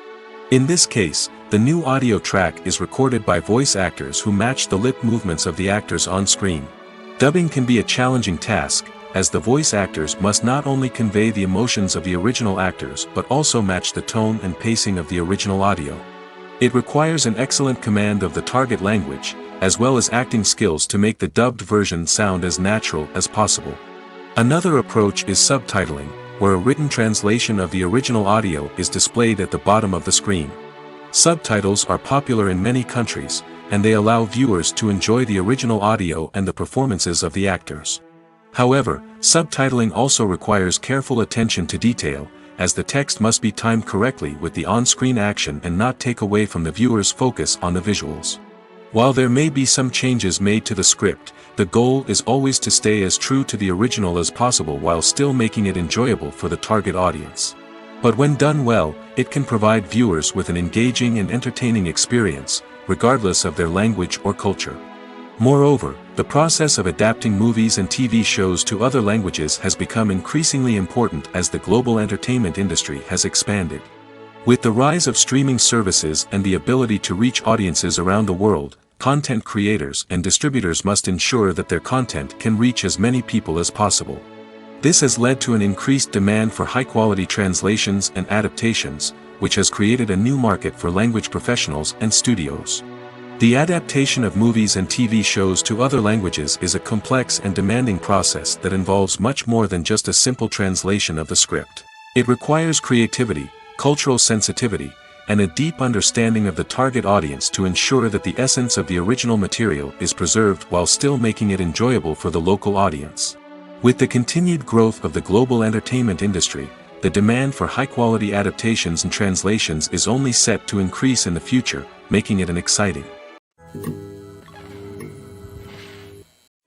In this case, the new audio track is recorded by voice actors who match the lip movements of the actors on screen. Dubbing can be a challenging task, as the voice actors must not only convey the emotions of the original actors but also match the tone and pacing of the original audio. It requires an excellent command of the target language, as well as acting skills to make the dubbed version sound as natural as possible. Another approach is subtitling, where a written translation of the original audio is displayed at the bottom of the screen. Subtitles are popular in many countries, and they allow viewers to enjoy the original audio and the performances of the actors. However, subtitling also requires careful attention to detail, as the text must be timed correctly with the on-screen action and not take away from the viewer's focus on the visuals. While there may be some changes made to the script, the goal is always to stay as true to the original as possible while still making it enjoyable for the target audience. But when done well, it can provide viewers with an engaging and entertaining experience, regardless of their language or culture. Moreover, the process of adapting movies and TV shows to other languages has become increasingly important as the global entertainment industry has expanded. With the rise of streaming services and the ability to reach audiences around the world, content creators and distributors must ensure that their content can reach as many people as possible. This has led to an increased demand for high-quality translations and adaptations, which has created a new market for language professionals and studios. The adaptation of movies and TV shows to other languages is a complex and demanding process that involves much more than just a simple translation of the script. It requires creativity, cultural sensitivity, and a deep understanding of the target audience to ensure that the essence of the original material is preserved while still making it enjoyable for the local audience. With the continued growth of the global entertainment industry, the demand for high-quality adaptations and translations is only set to increase in the future, making it an exciting.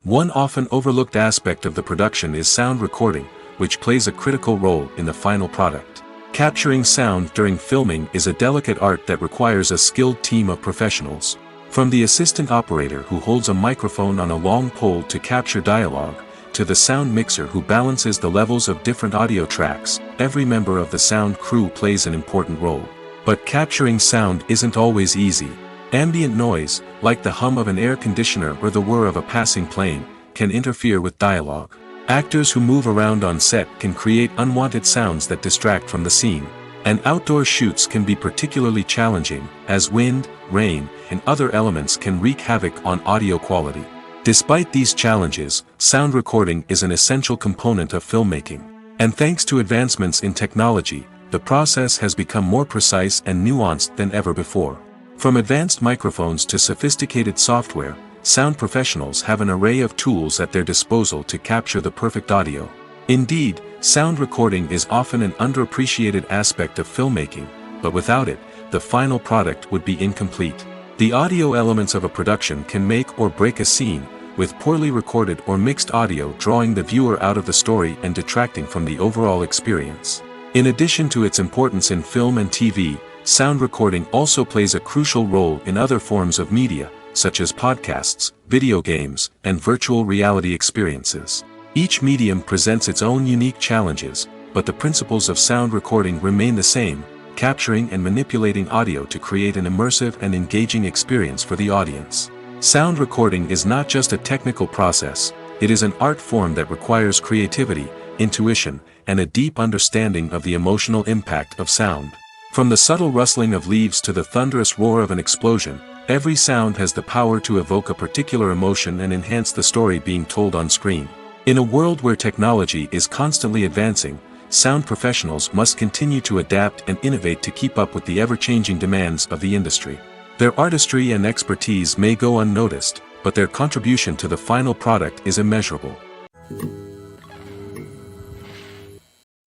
One often overlooked aspect of the production is sound recording, which plays a critical role in the final product. Capturing sound during filming is a delicate art that requires a skilled team of professionals. From the assistant operator who holds a microphone on a long pole to capture dialogue, to the sound mixer who balances the levels of different audio tracks, every member of the sound crew plays an important role. But capturing sound isn't always easy. Ambient noise, like the hum of an air conditioner or the whir of a passing plane, can interfere with dialogue. Actors who move around on set can create unwanted sounds that distract from the scene. And outdoor shoots can be particularly challenging, as wind, rain, and other elements can wreak havoc on audio quality. Despite these challenges, sound recording is an essential component of filmmaking. And thanks to advancements in technology, the process has become more precise and nuanced than ever before. From advanced microphones to sophisticated software, sound professionals have an array of tools at their disposal to capture the perfect audio. Indeed, sound recording is often an underappreciated aspect of filmmaking, but without it, the final product would be incomplete. The audio elements of a production can make or break a scene, with poorly recorded or mixed audio drawing the viewer out of the story and detracting from the overall experience. In addition to its importance in film and TV, sound recording also plays a crucial role in other forms of media, such as podcasts, video games, and virtual reality experiences. Each medium presents its own unique challenges, but the principles of sound recording remain the same: capturing and manipulating audio to create an immersive and engaging experience for the audience. Sound recording is not just a technical process, it is an art form that requires creativity, intuition, and a deep understanding of the emotional impact of sound. From the subtle rustling of leaves to the thunderous roar of an explosion, every sound has the power to evoke a particular emotion and enhance the story being told on screen. In a world where technology is constantly advancing, sound professionals must continue to adapt and innovate to keep up with the ever-changing demands of the industry. Their artistry and expertise may go unnoticed, but their contribution to the final product is immeasurable.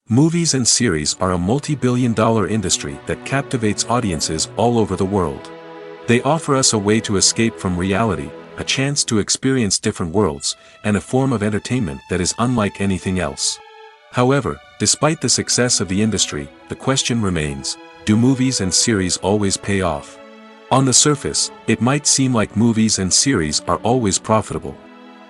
Movies and series are a multi-billion-dollar industry that captivates audiences all over the world. They offer us a way to escape from reality, a chance to experience different worlds, and a form of entertainment that is unlike anything else. However, despite the success of the industry, the question remains, do movies and series always pay off? On the surface, it might seem like movies and series are always profitable.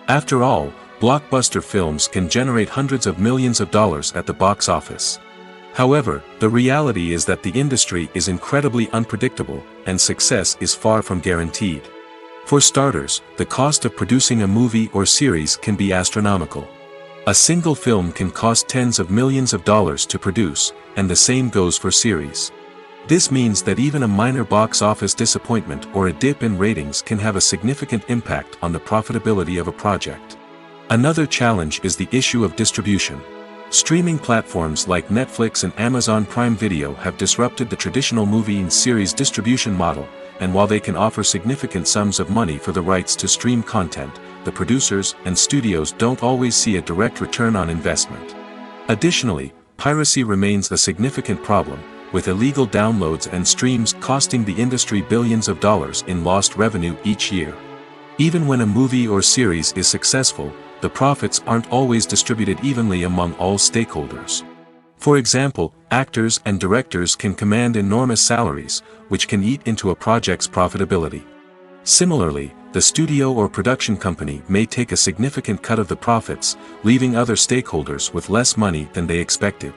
After all, blockbuster films can generate hundreds of millions of dollars at the box office. However, the reality is that the industry is incredibly unpredictable, and success is far from guaranteed. For starters, the cost of producing a movie or series can be astronomical. A single film can cost tens of millions of dollars to produce, and the same goes for series. This means that even a minor box office disappointment or a dip in ratings can have a significant impact on the profitability of a project. Another challenge is the issue of distribution. Streaming platforms like Netflix and Amazon Prime Video have disrupted the traditional movie and series distribution model, and while they can offer significant sums of money for the rights to stream content, the producers and studios don't always see a direct return on investment. Additionally, piracy remains a significant problem, with illegal downloads and streams costing the industry billions of dollars in lost revenue each year. Even when a movie or series is successful, the profits aren't always distributed evenly among all stakeholders. For example, actors and directors can command enormous salaries, which can eat into a project's profitability. Similarly, the studio or production company may take a significant cut of the profits, leaving other stakeholders with less money than they expected.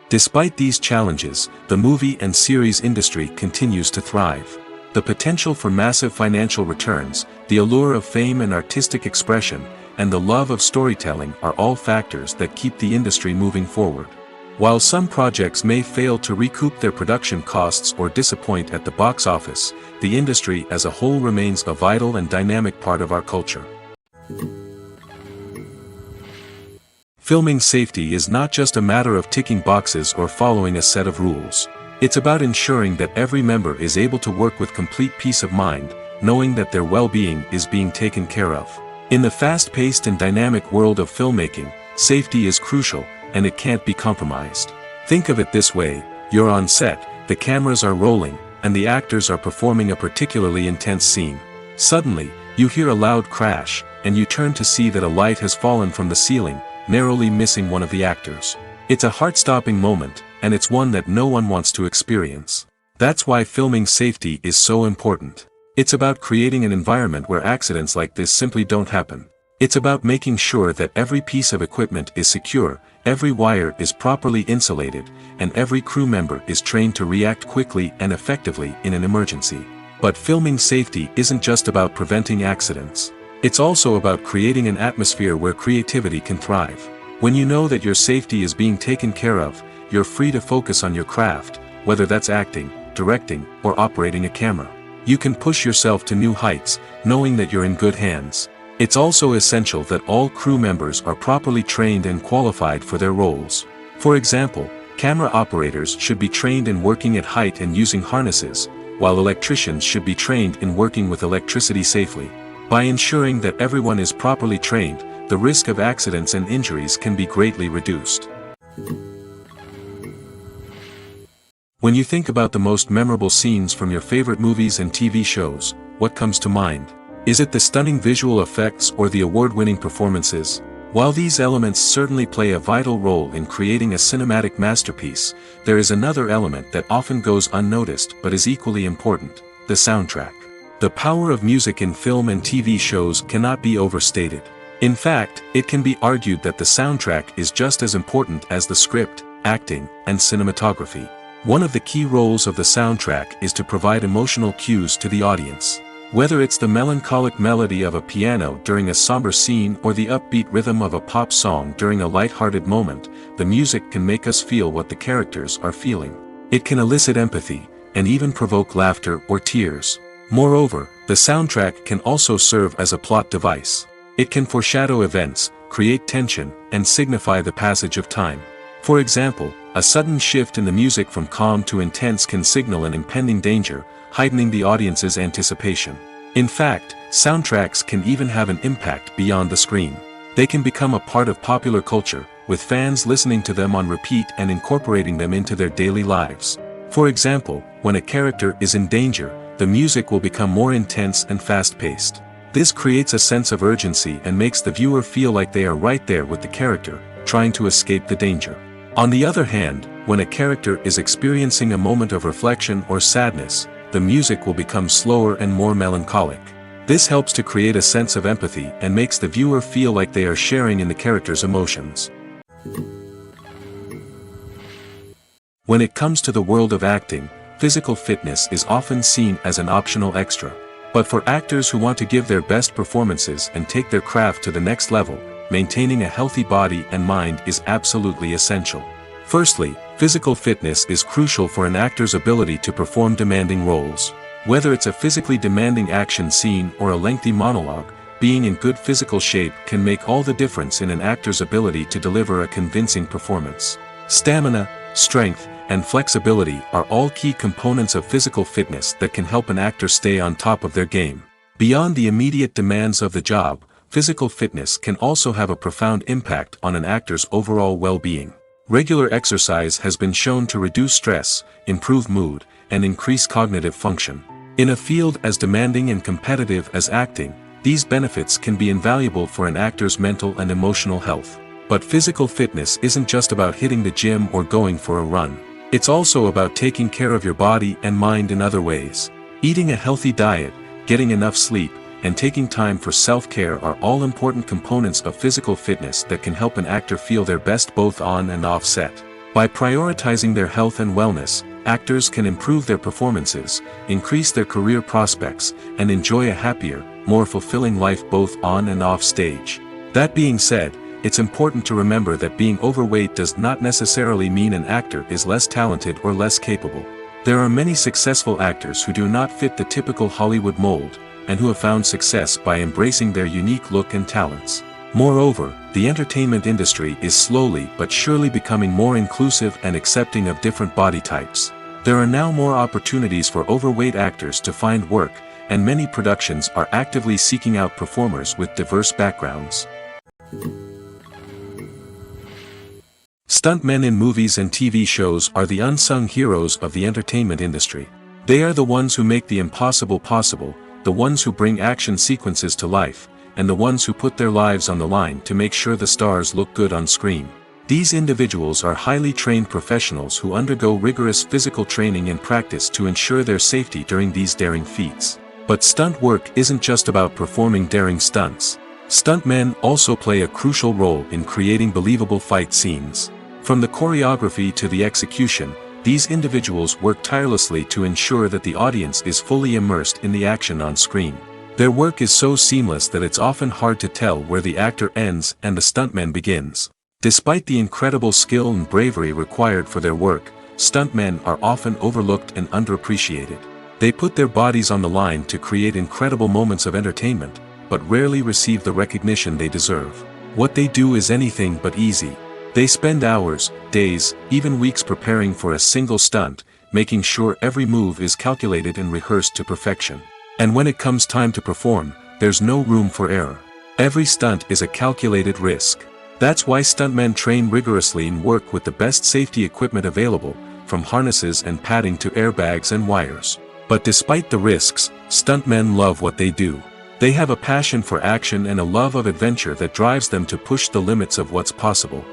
Despite these challenges, the movie and series industry continues to thrive. The potential for massive financial returns, the allure of fame and artistic expression, and the love of storytelling are all factors that keep the industry moving forward. While some projects may fail to recoup their production costs or disappoint at the box office, the industry as a whole remains a vital and dynamic part of our culture. Filming safety is not just a matter of ticking boxes or following a set of rules. It's about ensuring that every member is able to work with complete peace of mind, knowing that their well-being is being taken care of. In the fast-paced and dynamic world of filmmaking, safety is crucial, and it can't be compromised. Think of it this way: you're on set, the cameras are rolling, and the actors are performing a particularly intense scene. Suddenly, you hear a loud crash, and you turn to see that a light has fallen from the ceiling, narrowly missing one of the actors. It's a heart-stopping moment, and it's one that no one wants to experience. That's why filming safety is so important. It's about creating an environment where accidents like this simply don't happen. It's about making sure that every piece of equipment is secure, every wire is properly insulated, and every crew member is trained to react quickly and effectively in an emergency. But filming safety isn't just about preventing accidents. It's also about creating an atmosphere where creativity can thrive. When you know that your safety is being taken care of, you're free to focus on your craft, whether that's acting, directing, or operating a camera. You can push yourself to new heights, knowing that you're in good hands. It's also essential that all crew members are properly trained and qualified for their roles. For example, camera operators should be trained in working at height and using harnesses, while electricians should be trained in working with electricity safely. By ensuring that everyone is properly trained, the risk of accidents and injuries can be greatly reduced. When you think about the most memorable scenes from your favorite movies and TV shows, what comes to mind? Is it the stunning visual effects or the award-winning performances? While these elements certainly play a vital role in creating a cinematic masterpiece, there is another element that often goes unnoticed but is equally important: the soundtrack. The power of music in film and TV shows cannot be overstated. In fact, it can be argued that the soundtrack is just as important as the script, acting, and cinematography. One of the key roles of the soundtrack is to provide emotional cues to the audience. Whether it's the melancholic melody of a piano during a somber scene or the upbeat rhythm of a pop song during a light-hearted moment, the music can make us feel what the characters are feeling. It can elicit empathy, and even provoke laughter or tears. Moreover, the soundtrack can also serve as a plot device. It can foreshadow events, create tension, and signify the passage of time. For example, a sudden shift in the music from calm to intense can signal an impending danger, heightening the audience's anticipation. In fact, soundtracks can even have an impact beyond the screen. They can become a part of popular culture, with fans listening to them on repeat and incorporating them into their daily lives. For example, when a character is in danger, the music will become more intense and fast-paced. This creates a sense of urgency and makes the viewer feel like they are right there with the character, trying to escape the danger. On the other hand, when a character is experiencing a moment of reflection or sadness, the music will become slower and more melancholic. This helps to create a sense of empathy and makes the viewer feel like they are sharing in the character's emotions. When it comes to the world of acting, physical fitness is often seen as an optional extra. But for actors who want to give their best performances and take their craft to the next level, maintaining a healthy body and mind is absolutely essential. Firstly, physical fitness is crucial for an actor's ability to perform demanding roles. Whether it's a physically demanding action scene or a lengthy monologue, being in good physical shape can make all the difference in an actor's ability to deliver a convincing performance. Stamina, strength, and flexibility are all key components of physical fitness that can help an actor stay on top of their game. Beyond the immediate demands of the job, physical fitness can also have a profound impact on an actor's overall well-being. Regular exercise has been shown to reduce stress, improve mood, and increase cognitive function. In a field as demanding and competitive as acting, these benefits can be invaluable for an actor's mental and emotional health. But physical fitness isn't just about hitting the gym or going for a run. It's also about taking care of your body and mind in other ways. Eating a healthy diet, getting enough sleep, and taking time for self-care are all important components of physical fitness that can help an actor feel their best both on and off set. By prioritizing their health and wellness, actors can improve their performances, increase their career prospects, and enjoy a happier, more fulfilling life both on and off stage. That being said, it's important to remember that being overweight does not necessarily mean an actor is less talented or less capable. There are many successful actors who do not fit the typical Hollywood mold, and who have found success by embracing their unique look and talents. Moreover, the entertainment industry is slowly but surely becoming more inclusive and accepting of different body types. There are now more opportunities for overweight actors to find work, and many productions are actively seeking out performers with diverse backgrounds. Stuntmen in movies and TV shows are the unsung heroes of the entertainment industry. They are the ones who make the impossible possible, the ones who bring action sequences to life, and the ones who put their lives on the line to make sure the stars look good on screen. These individuals are highly trained professionals who undergo rigorous physical training and practice to ensure their safety during these daring feats. But stunt work isn't just about performing daring stunts. Stuntmen also play a crucial role in creating believable fight scenes. From the choreography to the execution, these individuals work tirelessly to ensure that the audience is fully immersed in the action on screen. Their work is so seamless that it's often hard to tell where the actor ends and the stuntman begins. Despite the incredible skill and bravery required for their work, stuntmen are often overlooked and underappreciated. They put their bodies on the line to create incredible moments of entertainment, but rarely receive the recognition they deserve. What they do is anything but easy. They spend hours, days, even weeks preparing for a single stunt, making sure every move is calculated and rehearsed to perfection. And when it comes time to perform, there's no room for error. Every stunt is a calculated risk. That's why stuntmen train rigorously and work with the best safety equipment available, from harnesses and padding to airbags and wires. But despite the risks, stuntmen love what they do. They have a passion for action and a love of adventure that drives them to push the limits of what's possible.